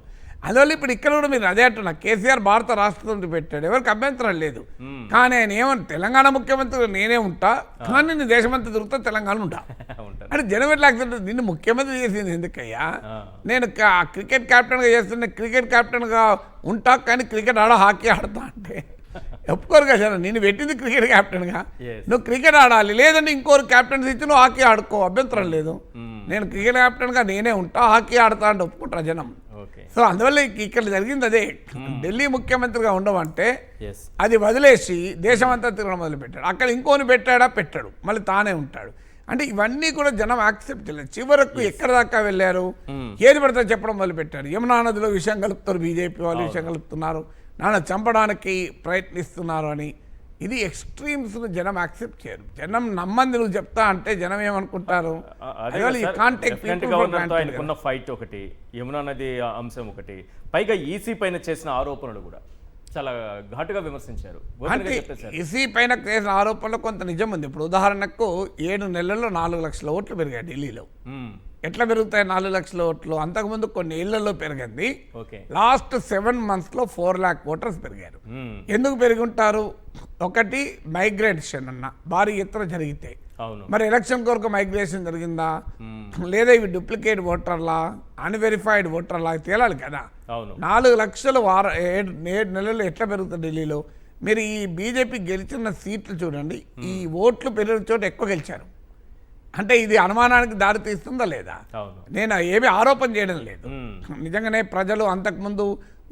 అందువల్ల ఇప్పుడు ఇక్కడ కూడా మీరు అదే అంటున్నా, కేసీఆర్ భారత రాష్ట్రపతి పెట్టాడు, ఎవరికి అభ్యంతరం లేదు. కానీ ఆయన ఏమన్నా తెలంగాణ ముఖ్యమంత్రి నేనే ఉంటా, కానీ నేను దేశమంతా తిరుగుతా, తెలంగాణ ఉంటా అంటే జనం ఎట్లా యాక్సెప్ట్, నిన్ను ముఖ్యమంత్రి చేసింది ఎందుకయ్యా? నేను క్రికెట్ కెప్టెన్గా చేస్తున్నా, క్రికెట్ కెప్టెన్గా ఉంటా, కానీ క్రికెట్ హాకీ ఆడతా అంటే ఒప్పుకోరు కదా. నేను పెట్టింది క్రికెట్ కెప్టెన్గా, నువ్వు క్రికెట్ ఆడాలి, లేదంటే ఇంకోరు కెప్టెన్స్ ఇచ్చి నువ్వు హాకీ ఆడుకో, అభ్యంతరం లేదు. నేను క్రికెట్ కెప్టెన్గా నేనే ఉంటా, హాకీ ఆడతా అంటే ఒప్పుకుంటారా జనం? సో అందువల్ల ఇక్కడ జరిగింది అదే. ఢిల్లీ ముఖ్యమంత్రిగా ఉండమంటే అది వదిలేసి దేశమంతా తిరగడం మొదలుపెట్టాడు. అక్కడ ఇంకోని పెట్టాడు, మళ్ళీ తానే ఉంటాడు. అంటే ఇవన్నీ కూడా జనం యాక్సెప్ట్ చేయలేదు. చివరకు ఎక్కడ దాకా వెళ్ళారు, ఏది పడితే చెప్పడం మొదలుపెట్టారు. యమునా నదిలో విషయం కలుపుతారు, బీజేపీ వాళ్ళు విషయం కలుపుతున్నారు, నాన్న చంపడానికి ప్రయత్నిస్తున్నారు అని. ఇది ఎక్స్ట్రీమ్స్ను జనం యాక్సెప్ట్ చేయరు. జనం నమ్మంది నువ్వు చెప్తా అంటే జనం ఏమనుకుంటారు, ఆయనకున్న ఫైట్ ఒకటి, యమునా నది అంశం ఒకటి, పైగా ఈసీ పైన చేసిన ఆరోపణలు కూడా చాలా ఘాటుగా విమర్శించారు. ఈసీ పైన చేసిన ఆరోపణలు కొంత నిజం ఉంది. ఇప్పుడు ఉదాహరణకు 7 నెలల్లో 4 లక్షల ఓట్లు పెరిగాయి ఢిల్లీలో. ఎట్లా పెరుగుతాయి 4 లక్షల ఓట్లు? అంతకుముందు కొన్ని ఏళ్లలో పెరిగింది. లాస్ట్ 7 monthsలో 4 lakh ఓటర్స్ పెరిగారు. ఎందుకు పెరిగి ఉంటారు? ఒకటి మైగ్రేషన్ అన్న భారీ ఎత్తున జరిగితే, మరి ఎలక్షన్ కొరకు మైగ్రేషన్ జరిగిందా, లేదా ఇవి డూప్లికేట్ ఓటర్లా, అన్వెరిఫైడ్ ఓటర్లా తేలాలి కదా. 4 లక్షలు 7 నెలలు ఎట్లా పెరుగుతుంది ఢిల్లీలో? మీరు ఈ బీజేపీ గెలిచిన సీట్లు చూడండి, ఈ ఓట్లు పెరిగిన చోట ఎక్కువ గెలిచారు. అంటే ఇది అనుమానానికి దారి తీస్తుందా లేదా? నేను ఏమీ ఆరోపణ చేయడం లేదు. నిజంగానే ప్రజలు అంతకుముందు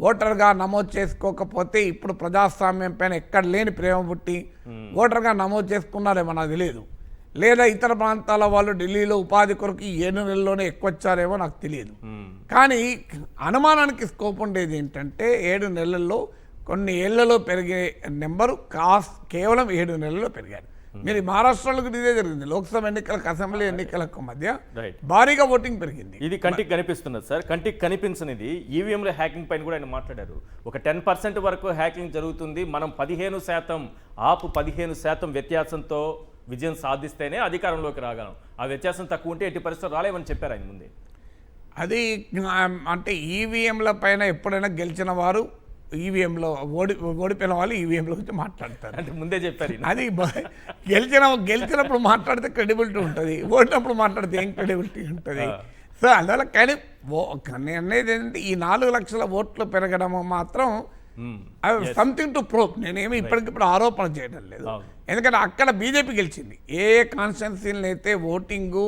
ఓటర్గా నమోదు చేసుకోకపోతే ఇప్పుడు ప్రజాస్వామ్యం పైన ఎక్కడ లేని ప్రేమ పుట్టి ఓటర్గా నమోదు చేసుకున్నారేమో నాకు తెలియదు. లేదా ఇతర ప్రాంతాల వాళ్ళు ఢిల్లీలో ఉపాధి కొరకు 7 నెలల్లోనే ఎక్కువ వచ్చారేమో నాకు తెలియదు. కానీ అనుమానానికి స్కోప్ ఉండేది ఏంటంటే 7 నెలల్లో కొన్ని ఏళ్లలో పెరిగే నెంబరు కేవలం 7 నెలల్లో పెరిగారు. మీరు మహారాష్ట్రలో ఇదే జరిగింది. లోక్సభ ఎన్నికలకు, అసెంబ్లీ ఎన్నికలకు మధ్య భారీగా ఓటింగ్ పెరిగింది. ఇది కంటికి కనిపిస్తున్నది సార్. కంటికి కనిపించనిది ఈవీఎంల హ్యాకింగ్ పైన కూడా ఆయన మాట్లాడారు. ఒక 10% వరకు హ్యాకింగ్ జరుగుతుంది, మనం 15% 15% వ్యత్యాసంతో విజయం సాధిస్తేనే అధికారంలోకి రాగలం, ఆ వ్యత్యాసం తక్కువ ఉంటే ఎట్టి పరిస్థితులు రాలేమని చెప్పారు ఆయన ముందే. అది అంటే ఈవీఎంల పైన ఎప్పుడైనా గెలిచిన వారు ఈవీఎంలో ఓడిపోయిన వాళ్ళు ఈవీఎంలో గురించి మాట్లాడతారు అంటే ముందే చెప్పారు. అది గెలిచినప్పుడు మాట్లాడితే క్రెడిబిలిటీ ఉంటుంది, ఓడినప్పుడు మాట్లాడితే ఏం క్రెడిబిలిటీ ఉంటుంది. సో అందువల్ల కానీ నేను అనేది ఏంటంటే ఈ 4 లక్షల ఓట్లు పెరగడం మాత్రం సంథింగ్ టు ప్రూవ్. నేనేమి ఇప్పటికిప్పుడు ఆరోపణ చేయడం లేదు, ఎందుకంటే అక్కడ బీజేపీ గెలిచింది. ఏ కాన్స్టిట్యున్సీలు అయితే ఓటింగ్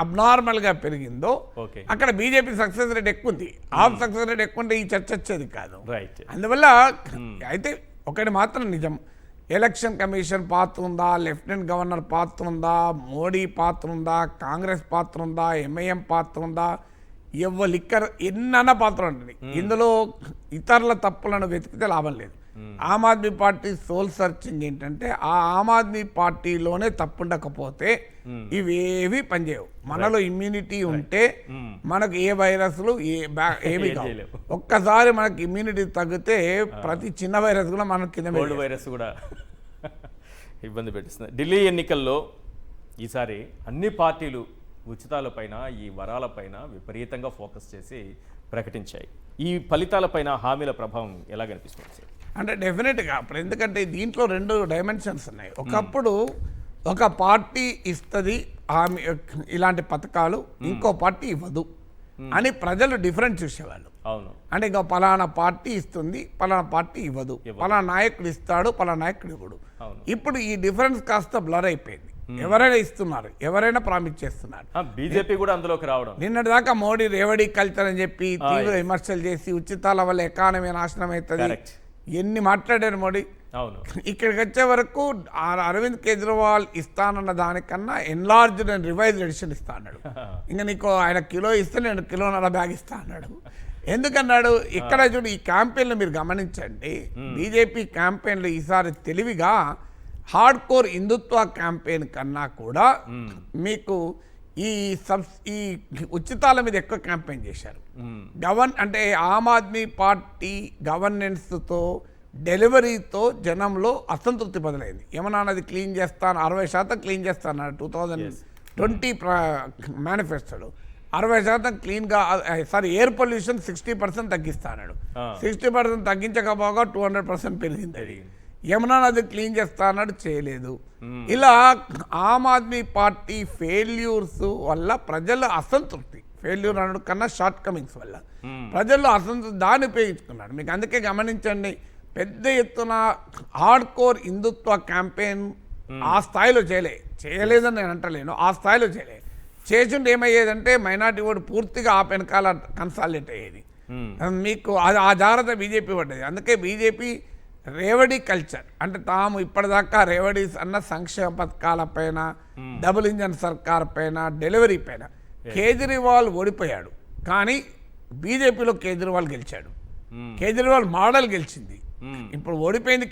అబ్నార్మల్గా పెరిగిందో అక్కడ బీజేపీ సక్సెస్ రేట్ ఎక్కువ ఉంది. సక్సెస్ రేట్ ఎక్కువ ఉంటే ఈ చర్చ వచ్చేది కాదు. అందువల్ల అయితే ఒకటి మాత్రం నిజం, ఎలక్షన్ కమిషన్ పాత్ర ఉందా, లెఫ్టినెంట్ గవర్నర్ పాత్ర ఉందా, మోడీ పాత్ర ఉందా, కాంగ్రెస్ పాత్ర ఉందా, ఎంఐఎం పాత్ర ఉందా, లిక్కర్ ఎన్నన్నా పాత్ర ఉంటుంది. ఇందులో ఇతరుల తప్పులను వెతికితే లాభం లేదు. ఆమ్ ఆద్మీ పార్టీ సోల్ సర్చింగ్ ఏంటంటే ఆ ఆమ్ ఆద్మీ పార్టీలోనే తప్పుండకపోతే ఇవేవి పనిచేయవు. మనలో ఇమ్యూనిటీ ఉంటే మనకు ఏ వైరస్లు ఏమి కావు. ఒక్కసారి మనకి ఇమ్యూనిటీ తగ్గితే ప్రతి చిన్న వైరస్ కూడా మనకి కింద వైరస్ కూడా ఇబ్బంది పెట్టిస్తుంది. ఢిల్లీ ఎన్నికల్లో ఈసారి అన్ని పార్టీలు ఉచితాలపైన, ఈ వరాలపైన విపరీతంగా ఫోకస్ చేసి ప్రకటించాయి. ఈ ఫలితాలపైన హామీల ప్రభావం ఎలా కనిపిస్తుంది సార్? అంటే డెఫినెట్గా అప్పుడు, ఎందుకంటే దీంట్లో 2 డైమెన్షన్స్ ఉన్నాయి. ఒకప్పుడు ఒక పార్టీ ఇస్తుంది హామీ ఇలాంటి పథకాలు, ఇంకో పార్టీ ఇవ్వదు అని ప్రజలు డిఫరెంట్ చూసేవాళ్ళు. అవును, అంటే ఇంకా పలానా పార్టీ ఇస్తుంది, పలానా పార్టీ ఇవ్వదు, పలానా నాయకుడు ఇస్తాడు, పలానా నాయకుడు ఇవ్వడు. ఇప్పుడు ఈ డిఫరెన్స్ కాస్త బ్లర్ అయిపోయింది. ఎవరైనా ఇస్తున్నారు, ఎవరైనా ప్రామిస్ చేస్తున్నారు. బీజేపీ కూడా అందులోకి రావడం. నిన్నటి దాకా మోడీ రేవడీ కల్చర్ అని చెప్పి తీవ్ర విమర్శలు చేసి ఉచితాల వల్ల ఎకానమీ నాశనం అవుతుంది ఎన్ని మాట్లాడారు మోడీ. అవును, ఇక్కడికి వచ్చే వరకు అరవింద్ కేజ్రీవాల్ ఇస్తానన్న దానికన్నా ఎన్లార్జ్డ్ అండ్ రివైజ్డ్ ఎడిషన్ ఇస్తా అన్నాడు. ఇంకా నీకు ఆయన కిలో ఇస్తే నేను 1.5 కిలో బ్యాగ్ ఇస్తా అన్నాడు. ఎందుకన్నాడు? ఇక్కడ చూడు, ఈ క్యాంపెయిన్లు మీరు గమనించండి. బీజేపీ క్యాంపెయిన్లు ఈసారి తెలివిగా హార్డ్ కోర్ హిందుత్వ క్యాంపెయిన్ కన్నా కూడా మీకు ఈ ఉచితాల మీద ఎక్కువ క్యాంపెయిన్ చేశారు. అంటే ఆమ్ ఆద్మీ పార్టీ గవర్నెన్స్తో, డెలివరీతో జనంలో అసంతృప్తి బదులైంది. ఏమన్నా అది క్లీన్ చేస్తాను, 60% క్లీన్ చేస్తాను 2020 మేనిఫెస్టోలో. 60% క్లీన్గా, సారీ ఎయిర్ పొల్యూషన్ 60% తగ్గిస్తా అన్నాడు. 60% తగ్గించకపోగా 200% పెరిగింది. అది యమునా నది క్లీన్ చేస్తా అన్నాడు, చేయలేదు. ఇలా ఆమ్ ఆద్మీ పార్టీ ఫెయిల్యూర్స్ వల్ల ప్రజల అసంతృప్తి, ఫెయిల్యూర్ అన్నాడు కన్నా షార్ట్ కమింగ్స్ వల్ల ప్రజల్లో అసంతృప్తి, దాన్ని ఉపయోగించుకున్నాడు. మీకు అందుకే గమనించండి, పెద్ద ఎత్తున హార్డ్ కోర్ హిందుత్వ క్యాంపెయిన్ ఆ స్థాయిలో చేయలేదని నేను అంటలేను, ఆ స్థాయిలో చేసింటే ఏమయ్యేదంటే మైనార్టీ ఓటు పూర్తిగా ఆ వెనకాల కన్సాలిడేట్ అయ్యేది. మీకు ఆ జాగ్రత్త బీజేపీ పడ్డది. అందుకే బీజేపీ రేవడి కల్చర్ అంటే తాము ఇప్పటిదాకా రేవడీస్ అన్న సంక్షేమ పథకాల పైన, డబుల్ ఇంజన్ సర్కార్ పైన, డెలివరీ పైన కేజ్రీవాల్ ఓడిపోయాడు, కానీ బీజేపీలో కేజ్రీవాల్ గెలిచాడు. కేజ్రీవాల్ మోడల్ గెలిచింది. ఇప్పుడు ఓడిపోయింది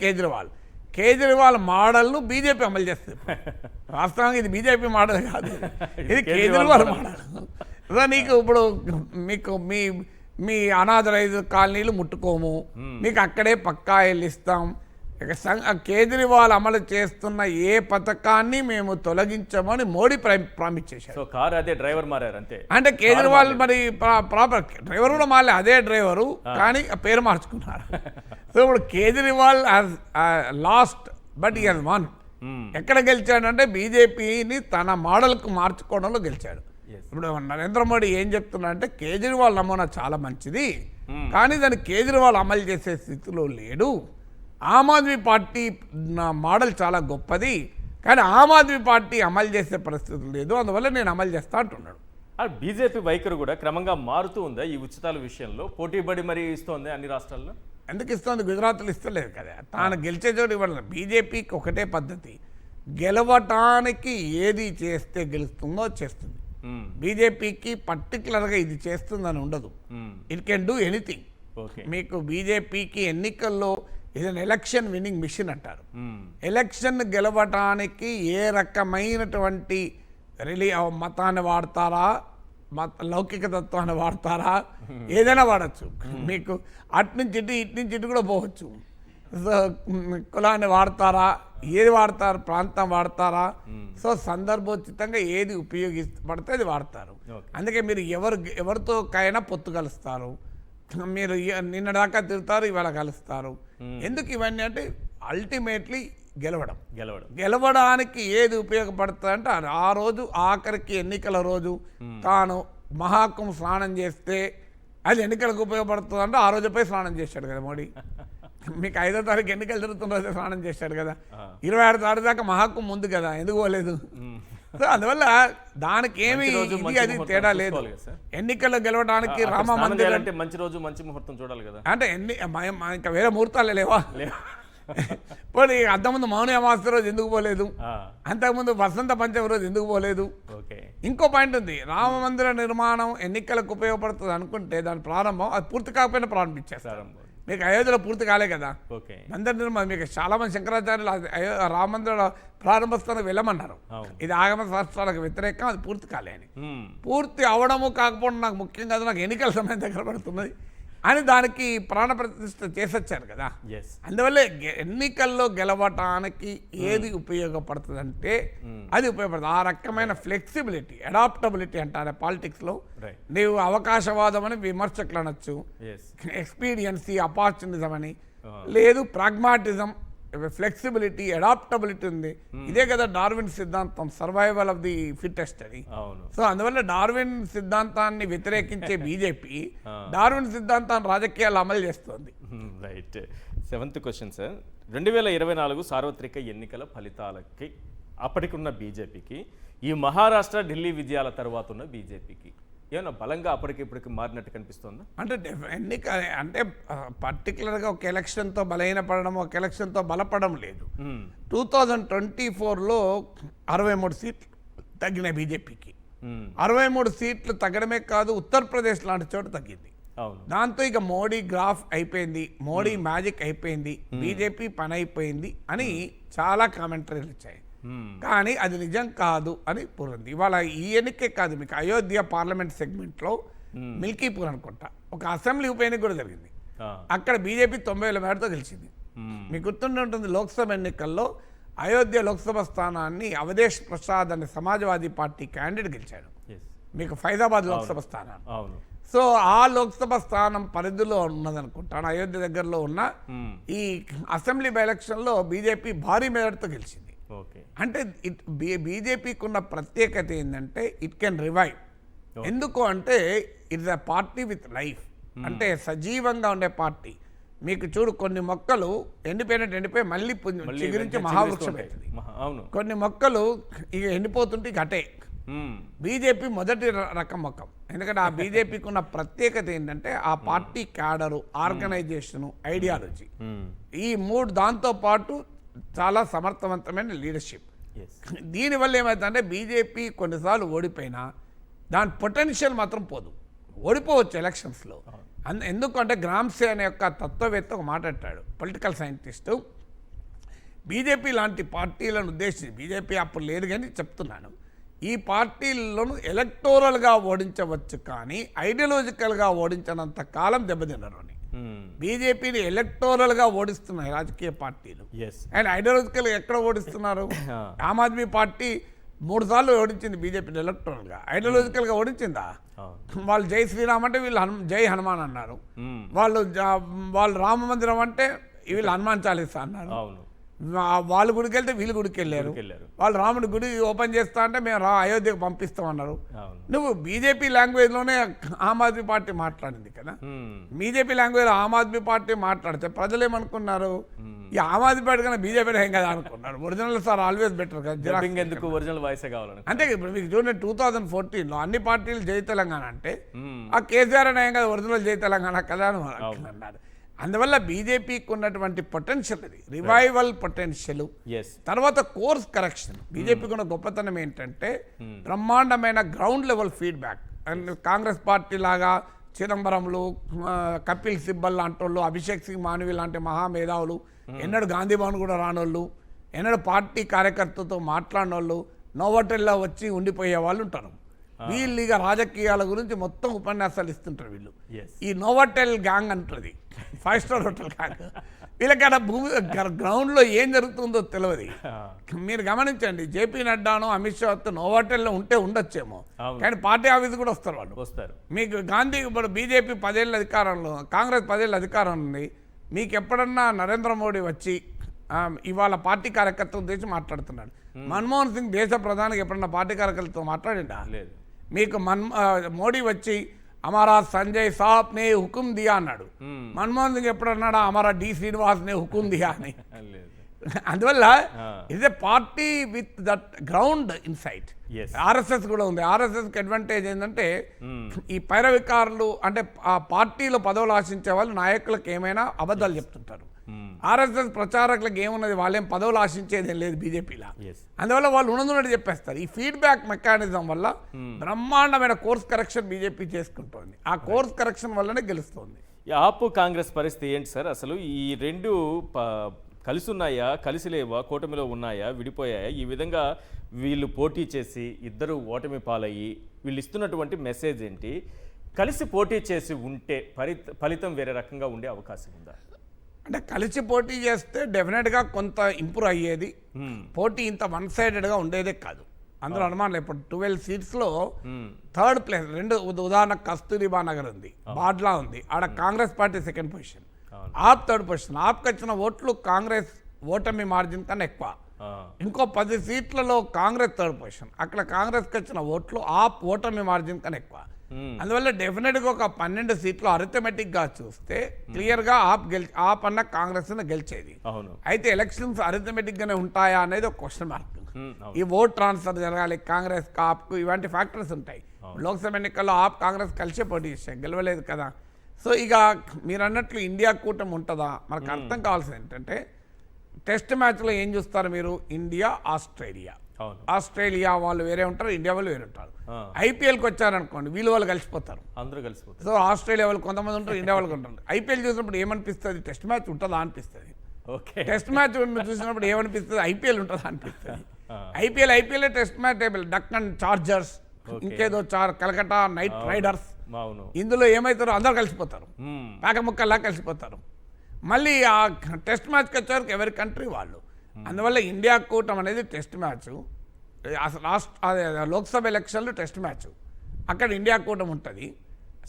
కేజ్రీవాల్ మోడల్ను బీజేపీ అమలు చేస్తుంది. వాస్తవంగా ఇది బీజేపీ మోడల్ కాదు, ఇది కేజ్రీవాల్ మోడల్. నీకు ఇప్పుడు మీకు మీ అనాథరైజ్ కాలనీలు ముట్టుకోము, మీకు అక్కడే పక్కా ఇల్లు ఇస్తాం. కేజ్రీవాల్ అమలు చేస్తున్న ఏ పథకాన్ని మేము తొలగించమని మోడీ ప్రామిస్ చేశారు. సో కారు అదే డ్రైవర్ మారారు అంతే. అంటే కేజ్రీవాల్ మరి ప్రాపర్ డ్రైవర్ కూడా మారలే, అదే డ్రైవరు, కానీ పేరు మార్చుకున్నారు. సో ఇప్పుడు కేజ్రీవాల్ లాస్ట్ బట్ ఈ హాజ్ వన్. ఎక్కడ గెలిచాడంటే బీజేపీని తన మోడల్కు మార్చుకోవడంలో గెలిచాడు. ఇప్పుడు నరేంద్ర మోడీ ఏం చెప్తున్నాడంటే కేజ్రీవాల్ నమూనా చాలా మంచిది, కానీ దాన్ని కేజ్రీవాల్ అమలు చేసే స్థితిలో లేడు. ఆమ్ ఆద్మీ పార్టీ మోడల్ చాలా గొప్పది, కానీ ఆమ్ ఆద్మీ పార్టీ అమలు చేసే పరిస్థితి లేదు, అందువల్ల నేను అమలు చేస్తా అంటున్నాడు. బీజేపీ వైఖరి కూడా క్రమంగా మారుతూ ఉందా ఈ ఉచితాల విషయంలో? పోటీపడి మరీ ఇస్తోంది అన్ని రాష్ట్రాల్లో. ఎందుకు ఇస్తుంది? గుజరాత్లో ఇస్తలేదు కదా, తాను గెలిచే చోటు ఇవ్వాలి. బీజేపీకి ఒకటే పద్ధతి, గెలవటానికి ఏది చేస్తే గెలుస్తుందో చేస్తుంది. బీజేపీకి పర్టికులర్గా ఇది చేస్తుందని ఉండదు, ఇట్ కెన్ డూ ఎనీథింగ్. మీకు బీజేపీకి ఎన్నికల్లో ఇదని ఎలక్షన్ విన్నింగ్ మిషన్ అంటారు. ఎలక్షన్ గెలవటానికి ఏ రకమైనటువంటి మతాన్ని వాడతారా, లౌకిక తత్వాన్ని వాడతారా, ఏదైనా వాడచ్చు. మీకు అట్నుంచి ఇటు కూడా పోవచ్చు. కులాన్ని వాడతారా, ఏది వాడతారు, ప్రాంతం వాడతారా, సో సందర్భోచితంగా ఏది ఉపయోగపడితే అది వాడతారు. అందుకే మీరు ఎవరితో కైనా పొత్తు కలుస్తారు, మీరు నిన్నదాకా తిరుగుతారు, ఇవాళ కలుస్తారు. ఎందుకు ఇవన్నీ అంటే అల్టిమేట్లీ గెలవడానికి ఏది ఉపయోగపడుతుంది అంటే ఆ రోజు ఆఖరికి ఎన్నికల రోజు తాను మహాకుంభ స్నానం చేస్తే అది ఎన్నికలకు ఉపయోగపడుతుంది అంటే ఆ రోజుపై స్నానం చేశాడు కదా మోడీ. మీకు 5వ తారీఖు ఎన్నికలు జరుగుతున్న రోజే స్నానం చేశాడు కదా, 26వ తారీఖు దాకా మహాకుంభ ముందు కదా, ఎందుకు పోలేదు? సో అందువల్ల దానికి ఏమి ఇది అది తేడా లేదు. ఎన్నికల్లో గెలవడానికి రామ మందిరం అంటే మంచి రోజు మంచి ముహూర్తం చూడాలి కదా, అంటే ఇంకా వేరే ముహూర్తాలే లేవా? పోనీ అంతకుముందు మౌని అమావాస్య రోజు ఎందుకు పోలేదు? అంతకుముందు వసంత పంచమి రోజు ఎందుకు పోలేదు? ఇంకో పాయింట్ ఉంది, రామ మందిర నిర్మాణం ఎన్నికలకు ఉపయోగపడుతుంది అనుకుంటే దాని ప్రారంభం అది పూర్తి కాకపోయినా ప్రారంభించేస్తారు. మీకు అయోధ్యలో పూర్తి కాలే కదా మందిర నిర్మాణం. మీకు చాలా మంది శంకరాచార్యులు రామ మందిర ప్రారంభోత్సవానికి వెళ్ళమన్నారు, ఇది ఆగమ శాస్త్రాలకు వ్యతిరేకం, అది పూర్తి కాలే అని. పూర్తి అవడము కాకపోవడం నాకు ముఖ్యం కాదు, నాకు ఎన్నికల సమయం దగ్గర పడుతున్నది అని దానికి ప్రాణప్రతిష్ఠ చేసొచ్చారు కదా. అందువల్లే ఎన్నికల్లో గెలవటానికి ఏది ఉపయోగపడుతుందంటే అది ఉపయోగపడుతుంది. ఆ రకమైన ఫ్లెక్సిబిలిటీ, అడాప్టబిలిటీ అంటారు పాలిటిక్స్లో. నీవు అవకాశవాదం అని విమర్శకులు అనొచ్చు, ఎక్స్పీరియన్సీ, అపార్చునిజం అని, లేదు ప్రాగ్మాటిజం, ఫ్లెక్సిబిలిటీ, అడాప్టబిలిటీ ఉంది. ఇదే కదా డార్విన్ సిద్ధాంతం, సర్వైవల్ ఆఫ్ ది ఫిట్టెస్ట్ అని. సో అందువల్ల డార్విన్ సిద్ధాంతాన్ని వ్యతిరేకించే బీజేపీ డార్విన్ సిద్ధాంతాన్ని రాజకీయాలు అమలు చేస్తుంది. రైట్. 7th క్వశ్చన్ సార్, 2024 సార్వత్రిక ఎన్నికల ఫలితాలకి అప్పటికున్న బీజేపీకి, ఈ మహారాష్ట్ర ఢిల్లీ విజయాల తర్వాత ఉన్న బీజేపీకి ఏమన్నా బలంగా అప్పటికిప్పటికి మారినట్టు కనిపిస్తుందా? అంటే ఎన్నిక అంటే పర్టికులర్గా ఒక ఎలక్షన్తో బలహీనపడడం, ఒక ఎలక్షన్తో బలపడడం లేదు. 2024లో 63 సీట్లు తగ్గినాయి బీజేపీకి. 63 సీట్లు తగ్గడమే కాదు, ఉత్తరప్రదేశ్ లాంటి చోట తగ్గింది. దాంతో ఇక మోడీ గ్రాఫ్ అయిపోయింది, మోడీ మ్యాజిక్ అయిపోయింది, బీజేపీ పని అయిపోయింది అని చాలా కామెంటరీలు వచ్చాయి. కానీ అది నిజం కాదు అని పూరింది. ఇవాళ ఈ ఎన్నికే కాదు, మీకు అయోధ్య పార్లమెంట్ సెగ్మెంట్లో మిల్కీపూర్ అనుకుంటా ఒక అసెంబ్లీ ఉప ఎన్నిక కూడా జరిగింది. అక్కడ బీజేపీ 90,000 మేరతో గెలిచింది. మీకు గుర్తుండి ఉంటుంది, లోక్సభ ఎన్నికల్లో అయోధ్య లోక్సభ స్థానాన్ని అవధేష్ ప్రసాద్ అనే సమాజ్వాదీ పార్టీ క్యాండిడేట్ గెలిచాడు. మీకు ఫైజాబాద్ లోక్సభ స్థానం. అవును. సో ఆ లోక్సభ స్థానం పరిధిలో ఉన్నదనుకుంటాను, అయోధ్య దగ్గరలో ఉన్న ఈ అసెంబ్లీ బై ఎలక్షన్లో బీజేపీ భారీ మెజార్టీతో గెలిచింది. ఓకే. అంటే బీజేపీకి ఉన్న ప్రత్యేకత ఏంటంటే ఇట్ కెన్ రివైవ్. ఎందుకు అంటే it's a party with life, అంటే సజీవంగా ఉండే పార్టీ. మీకు చూడు, కొన్ని మొక్కలు ఎండిపోయి మళ్ళీ చిగురించి మహావృక్షం అవుతుంది. అవును. కొన్ని మొక్కలు ఇక ఎండిపోతుంటే ఇక అటే. బీజేపీ మొదటి రకం మొక్కం. ఎందుకంటే ఆ బీజేపీకి ఉన్న ప్రత్యేకత ఏంటంటే ఆ పార్టీ క్యాడరు, ఆర్గనైజేషను, ఐడియాలజీ, ఈ మూడు, దాంతో పాటు చాలా సమర్థవంతమైన లీడర్షిప్. దీనివల్ల ఏమవుతుందంటే బీజేపీ కొన్నిసార్లు ఓడిపోయినా దాని పొటెన్షియల్ మాత్రం పోదు. ఓడిపోవచ్చు ఎలక్షన్స్లో. ఎందుకంటే గ్రామ్సే అనే యొక్క తత్వవేత్త ఒక మాట్లాడాడు, పొలిటికల్ సైంటిస్టు. బీజేపీ లాంటి పార్టీలను ఉద్దేశించి, బీజేపీ అప్పుడు లేదు కానీ చెప్తున్నాను, ఈ పార్టీలను ఎలక్టోరల్గా ఓడించవచ్చు కానీ ఐడియాలజికల్గా ఓడించినంత కాలం దెబ్బతిన్నారు అని. బీజేపీని ఎలక్టోరల్గా ఓడిస్తున్నాయి రాజకీయ పార్టీలు, అండ్ ఐడియాలజికల్గా ఎక్కడ ఓడిస్తున్నారు? ఆమ్ ఆద్మీ పార్టీ 3 సార్లు ఓడించింది బీజేపీని ఎలక్టోరల్గా. ఐడియాలజికల్గా ఓడించిందా? వాళ్ళు జై శ్రీరామ్ అంటే వీళ్ళు జై హనుమాన్ అన్నారు. వాళ్ళు రామ మందిరం అంటే వీళ్ళు హనుమాన్ చాలీసా అన్నారు. వాళ్ళు గుడికి వెళ్తే వీళ్ళు గుడికి వెళ్ళారు. వాళ్ళు రాముడి గుడి ఓపెన్ చేస్తా అంటే మేము అయోధ్యకు పంపిస్తామన్నారు. నువ్వు బీజేపీ లాంగ్వేజ్లోనే ఆమ్ ఆద్మీ పార్టీ మాట్లాడింది కదా. బీజేపీ లాంగ్వేజ్లో ఆమ్ ఆద్మీ పార్టీ మాట్లాడితే ప్రజలు ఏమనుకున్నారు? ఈ ఆమ్ ఆద్మీ పార్టీ కన్నా బీజేపీ ఏం కదా అనుకున్నారు. ఒరిజినల్ సార్ ఆల్వేస్ బెటర్ కదా, ఎందుకు ఒరిజినల్ వాయిస్ కావాలని. అంటే ఇప్పుడు మీకు చూడండి 2014లో అన్ని పార్టీలు జై తెలంగాణ అంటే ఆ కేసీఆర్ అనే కదా ఒరిజినల్ జై తెలంగాణ కదా అని అన్నారు. అందువల్ల బీజేపీకి ఉన్నటువంటి పొటెన్షియల్, ఇది రివైవల్ పొటెన్షియల్. తర్వాత కోర్స్ కరెక్షన్. బీజేపీకి ఉన్న గొప్పతనం ఏంటంటే బ్రహ్మాండమైన ground level feedback. And Congress party లాగా చిదంబరంలు, కపిల్ సిబ్బల్ లాంటి వాళ్ళు, అభిషేక్ సింగ్ మానవి లాంటి మహామేధావులు, ఎన్నడూ గాంధీ భవన్ కూడా రానోళ్ళు, ఎన్నడూ పార్టీ కార్యకర్తతో మాట్లాడిన వాళ్ళు, నోవోటెల్లో వచ్చి ఉండిపోయే వాళ్ళు ఉంటారు. వీళ్ళు ఇక రాజకీయాల గురించి మొత్తం ఉపన్యాసాలు ఇస్తుంటారు. వీళ్ళు ఈ నోవోటెల్ గ్యాంగ్ అంటుంది, 5 స్టార్ హోటల్ గ్యాంగ్. వీళ్ళకడ భూమి గ్రౌండ్లో ఏం జరుగుతుందో తెలియదు. మీరు గమనించండి, జేపీ నడ్డాను, అమిత్ షా నోవోటెల్లో ఉంటే ఉండొచ్చేమో, కానీ పార్టీ ఆఫీస్ కూడా వస్తారు వాళ్ళు. మీకు గాంధీ ఇప్పుడు బీజేపీ 10 ఏళ్ళ అధికారంలో, కాంగ్రెస్ 10 ఏళ్ళ అధికారం ఉంది. మీకు ఎప్పుడన్నా నరేంద్ర మోడీ వచ్చి ఇవాళ పార్టీ కార్యకర్తలు ఉద్దేశించి మాట్లాడుతున్నాడు. మన్మోహన్ సింగ్ దేశ ప్రధానికి ఎప్పుడన్నా పార్టీ కార్యకర్తలతో మాట్లాడిండా? లేదు. మీకు మోడీ వచ్చి हमारा संजय साहब ने हुकुम दिया అన్నాడు. మన్మోహన్ సింగ్ ఎప్పుడు అన్నాడా हमारा डी శ్రీనివాస్ ने हुकुम दिया అని? అందువల్ల ఇది party with that ground insight. RSS కూడా ఉంది. ఆర్ఎస్ఎస్కి అడ్వాంటేజ్ ఏంటంటే ఈ పైరవికారులు అంటే ఆ పార్టీలో పదవులు ఆశించే వాళ్ళు నాయకులకు ఏమైనా అబద్ధాలు చెప్తుంటారు. ఆర్ఎస్ఎస్ ప్రచారకులకు ఏమున్నది, వాళ్ళేం పదవులు ఆశించేది లేదు బీజేపీలా. అందువల్ల వాళ్ళు ఉన్నది చెప్పేస్తారు. ఈ ఫీడ్బ్యాక్ మెకానిజం వల్ల బ్రహ్మాండమైన కోర్స్ కరెక్షన్ బీజేపీ చేసుకుంటోంది. ఆ కోర్స్ కరెక్షన్ వల్లనే గెలుస్తుంది. ఆప్ కాంగ్రెస్ పరిస్థితి ఏంటి సార్? అసలు ఈ రెండు కలిసి ఉన్నాయా, కలిసి లేవా, కూటమిలో ఉన్నాయా, విడిపోయాయా? ఈ విధంగా వీళ్ళు పోటీ చేసి ఇద్దరు ఓటమి పాలయ్యి వీళ్ళు ఇస్తున్నటువంటి మెసేజ్ ఏంటి? కలిసి పోటీ చేసి ఉంటే ఫలితం వేరే రకంగా ఉండే అవకాశం ఉందా? అంటే కలిసి పోటీ చేస్తే డెఫినెట్గా కొంత ఇంప్రూవ్ అయ్యేది. పోటీ ఇంత 1 సైడెడ్గా ఉండేదే కాదు. అందులో అనుమానం. ఇప్పుడు 12 సీట్స్లో 3rd ప్లేస్, ఉదాహరణ కస్తూరిబా నగర్ ఉంది, బాడ్లా ఉంది, ఆడ కాంగ్రెస్ పార్టీ 2nd పొజిషన్, ఆప్ 3rd పొజిషన్. ఆప్కి వచ్చిన ఓట్లు కాంగ్రెస్ ఓటమి మార్జిన్ కన్నా ఎక్కువ. ఇంకో 10 సీట్లలో కాంగ్రెస్ 3rd పొజిషన్, అక్కడ కాంగ్రెస్కి వచ్చిన ఓట్లు ఆప్ ఓటమి మార్జిన్ కన్నా ఎక్కువ. అందువల్ల డెఫినెట్గా ఒక 12 సీట్లు అరిథమెటిక్గా చూస్తే క్లియర్గా ఆప్ అన్న కాంగ్రెస్ గెలిచేది. అయితే ఎలక్షన్స్ అరిథమెటిక్గానే ఉంటాయా అనేది ఒక క్వశ్చన్ మార్క్. ఈ ఓట్ ట్రాన్స్ఫర్ జరగాలి కాంగ్రెస్ ఆప్కు, ఇలాంటి ఫ్యాక్టర్స్ ఉంటాయి. లోక్సభ ఎన్నికల్లో ఆప్ కాంగ్రెస్ కలిసే పోటీ చేశాయి, గెలవలేదు కదా. సో ఇక మీరు అన్నట్లు ఇండియా కూటమి ఉంటుందా? మనకు అర్థం కావాల్సింది ఏంటంటే టెస్ట్ మ్యాచ్లో ఏం చూస్తారు మీరు? India Australia. ఆస్ట్రేలియా వాళ్ళు వేరే ఉంటారు, ఇండియా వాళ్ళు వేరే ఉంటారు. ఐపీఎల్కి వచ్చారనుకోండి, వీళ్ళు వాళ్ళు కలిసిపోతారు, అందరూ కలిసిపోతారు. సో ఆస్ట్రేలియా వాళ్ళు కొంతమంది ఉంటారు, ఇండియా వాళ్ళు ఉంటారు. ఐపీఎల్ చూసినప్పుడు ఏమనిపిస్తుంది? టెస్ట్ మ్యాచ్ ఉంటుందా అనిపిస్తుంది. టెస్ట్ మ్యాచ్ చూసినప్పుడు ఏమనిపిస్తుంది? ఐపీఎల్ ఉంటుందా అనిపిస్తుంది. IPL test match table Deccan chargers, ఇంకేదో కలకట్టా నైట్ రైడర్స్, ఇందులో ఏమవుతారో అందరూ కలిసిపోతారు, పేకముక్కల్లా కలిసిపోతారు. మళ్ళీ ఆ టెస్ట్ మ్యాచ్కి వచ్చారు ఎవరి కంట్రీ వాళ్ళు. అందువల్ల ఇండియా కూటమి అనేది టెస్ట్ మ్యాచ్, లోక్సభ ఎలక్షన్లు టెస్ట్ మ్యాచ్, అక్కడ ఇండియా కూటమి ఉంటుంది.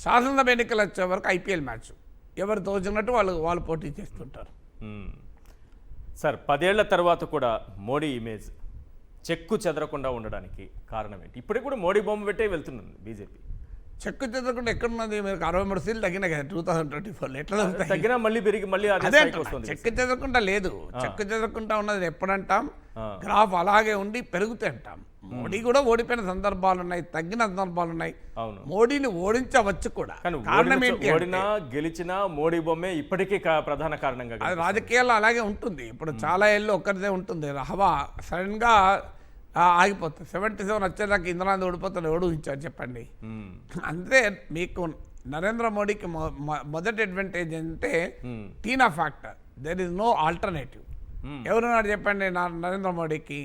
శాసనసభ ఎన్నికలు వచ్చే వరకు ఐపీఎల్ మ్యాచ్, ఎవరు తోచినట్టు వాళ్ళు పోటీ చేస్తుంటారు. సార్ 10 ఏళ్ల తర్వాత కూడా మోడీ ఇమేజ్ చెక్కు చెదరకుండా ఉండడానికి కారణం ఏంటి? ఇప్పటికి కూడా మోడీ బొమ్మ పెట్టే వెళ్తున్నది బీజేపీ. చెక్కు చెదరకుండా ఎక్కడున్నది? మీరు 63 సీట్లు తగ్గినాయి కదా 2024లో. ఎట్లా తగ్గుతాయి? తగ్గినా మళ్ళీ పెరిగి మళ్ళీ అదే అదే స్థాయికి వస్తుంది. చెక్కు చెదరకుండా లేదు. చెక్కు చెదరకుండా ఉన్నది ఎప్పుడంటాం? గ్రాఫ్ అలాగే ఉండి పెరుగుతే అంటాం. మోడీ కూడా ఓడిపోయిన సందర్భాలు ఉన్నాయి, తగ్గిన సందర్భాలు ఉన్నాయి. అవును, మోడీని ఓడించవచ్చు కూడా. కారణం ఏంటి? ఓడినా గెలిచినా మోడీ బొమ్మే ఇప్పటికీ ప్రధాన కారణంగా అది రాజకీయాల్లో అలాగే ఉంటుంది. ఇప్పుడు చాలా ఏళ్ళు ఒక్కరిదే ఉంటుంది. హవా సడన్ గా ఆగిపోతుంది. 77 వచ్చేదాకా ఇంద్రాంతి ఓడిపోతుంది. ఎవడు ఊహించారు చెప్పండి? అంతే. మీకు నరేంద్ర మోడీకి మొదటి అడ్వాంటేజ్ అంటే TINA factor. There is no alternative. ఎవరున్నాడు చెప్పండి నరేంద్ర మోడీకి?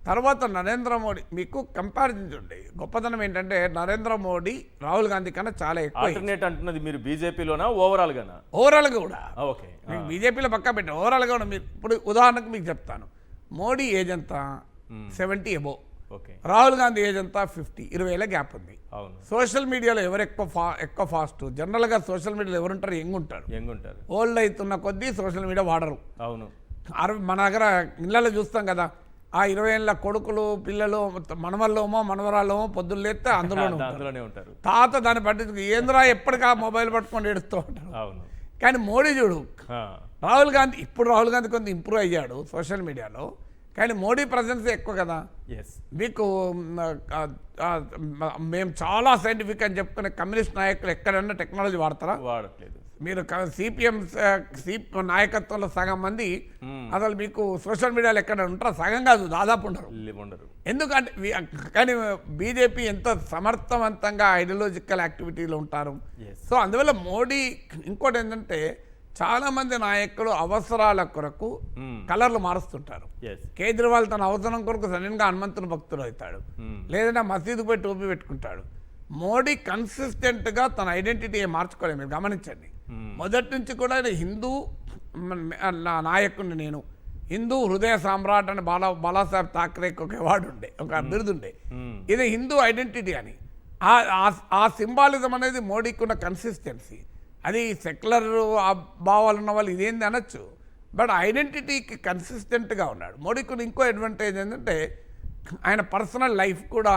తర్వాత నరేంద్ర మోడీ మీకు కంపారిజన్ చూడండి. గొప్పతనం ఏంటంటే నరేంద్ర మోడీ రాహుల్ గాంధీ కన్నా చాలా ఎక్కువ. ఆల్టర్నేట్ అంటున్నది మీరు బీజేపీలోనా ఓవరాల్ గానా? ఓవరాల్గా కూడా. ఓకే, మీకు బీజేపీలో పక్కా పెట్టి ఓవరాల్గా కూడా. మీరు ఇప్పుడు ఉదాహరణకు మీకు చెప్తాను. మోడీ ఏజ్ ఎంత? 70 above. Okay. Rahul Gandhi age ఎంత? 50. 20 ఏళ్ళ గ్యాప్ ఉంది. అవును. సోషల్ మీడియాలో ఎవరు ఎక్కువ ఫాస్ట్? జనరల్గా సోషల్ మీడియాలో ఎవరుంటారు? యంగ్ ఉంటారు. ఓల్డ్ అవుతున్న కొద్దీ సోషల్ మీడియా వాడరు. అవును. మన దగ్గర ఇళ్ళలో చూస్తాం కదా, ఆ 20 ఏళ్ళ కొడుకులు, పిల్లలు, మనవల్లోమో మనవరాళ్ళమో పొద్దున్న లేస్తే అందులోనే ఉంటారు. తాత దాన్ని పట్టించుకు ఏంద్రా ఎప్పటికా మొబైల్ పట్టుకొని ఏడుస్తూ ఉంటారు. అవును. కానీ మోడీ చూడు, రాహుల్ గాంధీ కొంత ఇంప్రూవ్ అయ్యాడు సోషల్ మీడియాలో, కానీ మోడీ ప్రజెన్స్ ఎక్కువ కదా. మీకు మేము చాలా సైంటిఫిక్ అని చెప్పుకునే కమ్యూనిస్ట్ నాయకులు ఎక్కడన్నా టెక్నాలజీ వాడతారా? వాడట్లేదు. మీరు సిపిఎం నాయకత్వంలో సగం మంది అసలు మీకు సోషల్ మీడియాలో ఎక్కడ ఉంటారా? సగం కాదు, దాదాపు ఉండరు. ఎందుకంటే కానీ బీజేపీ ఎంత సమర్థవంతంగా ఐడియాలజికల్ యాక్టివిటీలో ఉంటారు. సో అందువల్ల మోడీ ఇంకోటి ఏంటంటే చాలా మంది నాయకులు అవసరాల కొరకు కలర్లు మారుస్తుంటారు. కేజ్రీవాల్ తన అవసరం కొరకు సడన్గా హనుమంతుని భక్తుడు అవుతాడు, లేదంటే మసీదు పోయి టోపీ పెట్టుకుంటాడు. మోడీ కన్సిస్టెంట్గా తన ఐడెంటిటీ మార్చుకోలేదు. మీరు గమనించండి, మొదటి నుంచి కూడా హిందూ నాయకుడిని, నేను హిందూ హృదయ సామ్రాట్ అని బాలాసాహెబ్ ఠాక్రేకి ఒక అవార్డు ఉండే, ఒక బిరుదుండే. ఇది హిందూ ఐడెంటిటీ అని. ఆ సింబాలిజం అనేది మోడీకి ఉన్న కన్సిస్టెన్సీ. అది సెక్యులర్ భావాలు ఉన్న వాళ్ళు ఇదేంది అనొచ్చు, బట్ ఐడెంటిటీకి కన్సిస్టెంట్గా ఉన్నాడు. మోడీకి ఇంకో అడ్వాంటేజ్ ఏంటంటే ఆయన పర్సనల్ లైఫ్ కూడా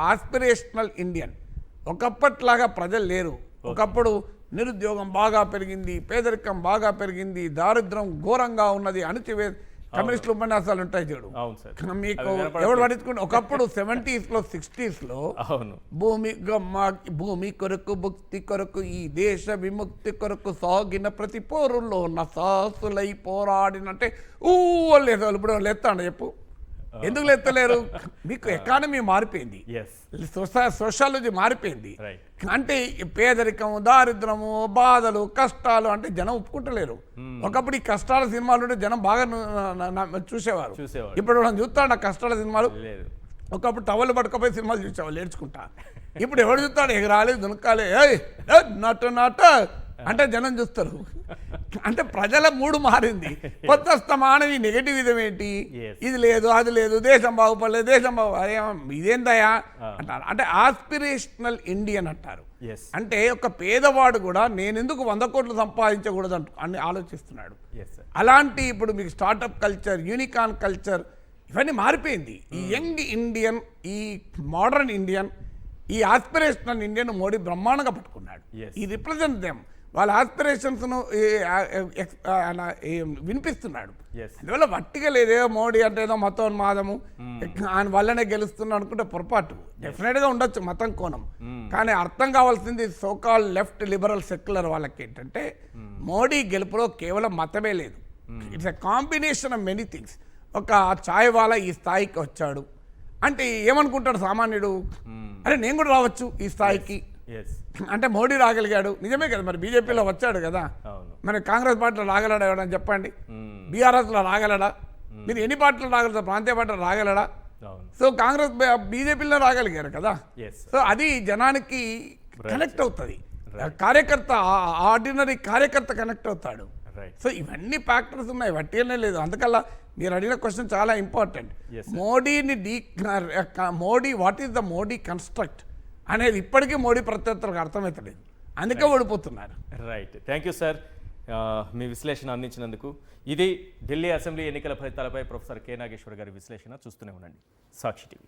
ఆస్పిరేషనల్ ఇండియన్. ఒకప్పట్లాగా ప్రజలు లేరు. ఒకప్పుడు నిరుద్యోగం బాగా పెరిగింది, పేదరికం బాగా పెరిగింది, దారిద్ర్యం ఘోరంగా ఉన్నది, అణచివే కమ్యూనిస్టులు ఉపన్యాసాలు ఉంటాయి చూడు, మీకు ఎవరు పట్టించుకుంటే. ఒకప్పుడు 70s, 60sలో భూమి కొరకు భుక్తి కొరకు ఈ దేశ విముక్తి కొరకు సాగిన ప్రతి పోరుల్లో ఉన్న సాహసులై పోరాడినంటే లేదు. ఇప్పుడు లేస్తాడు చెప్పు, ఎందుకు లేస్తలేరు? మీకు ఎకానమీ మారిపోయింది, సోషాలజీ మారిపోయింది. అంటే పేదరికం, దారిద్రము, బాధలు, కష్టాలు అంటే జనం ఒప్పుకుంటలేరు. ఒకప్పుడు ఈ కష్టాల సినిమాలు ఉంటే జనం బాగా చూసేవారు. ఇప్పుడు మనం చూస్తాడు కష్టాల సినిమాలు. ఒకప్పుడు టవల్ పట్టుకపోయి సినిమాలు చూసేవాళ్ళు ఏడ్చుకుంటా. ఇప్పుడు ఎవడు చూస్తాడు? ఎగరాలి, దునకాలి, నాట అంటే జనం చూస్తారు. అంటే ప్రజల మూడు మారింది. కొత్త స్తమానం నెగటివిజం ఏంటి? ఇది లేదు, అది లేదు, దేశం బాగుపడలేదు, దేశం ఇదేందయా అంటారు. అంటే ఆస్పిరేషనల్ ఇండియన్ అంటారు. అంటే ఒక పేదవాడు కూడా నేను ఎందుకు 100 కోట్లు సంపాదించకూడదు అని ఆలోచిస్తున్నాడు. అలాంటి ఇప్పుడు మీకు స్టార్టప్ కల్చర్, యూనికార్న్ కల్చర్ ఇవన్నీ మారిపోయింది. ఈ యంగ్ ఇండియన్, ఈ మోడర్న్ ఇండియన్, ఈ ఆస్పిరేషనల్ ఇండియన్ మోడీ బ్రహ్మాండంగా పట్టుకున్నాడు. ఈ రిప్రజెంట్ దెమ్, వాళ్ళ ఆస్పిరేషన్స్ను వినిపిస్తున్నాడు. అందువల్ల వట్టిగా లేదే మోడీ అంటే ఏదో మతోన్మాదము ఆయన వల్లనే గెలుస్తున్నాడు అనుకుంటే పొరపాటు. డెఫినెట్గా ఉండొచ్చు మతం కోణం, కానీ అర్థం కావాల్సింది సోకాల్ లెఫ్ట్ లిబరల్ సెక్యులర్ వాళ్ళకి ఏంటంటే మోడీ గెలుపులో కేవలం మతమే లేదు. It's a combination of many things. ఒక ఛాయ్ వాలా ఈ స్థాయికి వచ్చాడు అంటే ఏమనుకుంటాడు సామాన్యుడు? అరే నేను కూడా రావచ్చు ఈ స్థాయికి అంటే మోడీ రాగలిగాడు. నిజమే కదా, మరి బీజేపీలో వచ్చాడు కదా, మరి కాంగ్రెస్ పార్టీలో రాగలడా ఎవడని చెప్పండి? బీఆర్ఎస్లో రాగలడా? మీరు ఎన్ని పార్టీలు రాగలరా? ప్రాంతీయ పార్టీలు రాగలడా? సో కాంగ్రెస్ బీజేపీలో రాగలిగారు కదా. సో అది జనానికి కనెక్ట్ అవుతుంది. కార్యకర్త, ఆర్డినరీ కార్యకర్త కనెక్ట్ అవుతాడు. సో ఇవన్నీ ఫ్యాక్టర్స్ ఉన్నాయి, వట్టిగానే లేదు. అందుకల్లా మీరు అడిగిన క్వశ్చన్ చాలా ఇంపార్టెంట్. మోడీని Modi what is the Modi construct అనేది ఇప్పటికీ మోడీ ప్రత్యర్థులకు అర్థమవుతలేదు, అందుకే ఓడిపోతున్నారు. రైట్, థ్యాంక్ యూ సార్ మీ విశ్లేషణ అందించినందుకు. ఇది ఢిల్లీ అసెంబ్లీ ఎన్నికల ఫలితాలపై ప్రొఫెసర్ కె నాగేశ్వర్ గారి విశ్లేషణ. చూస్తూనే ఉండండి సాక్షి టీవీ.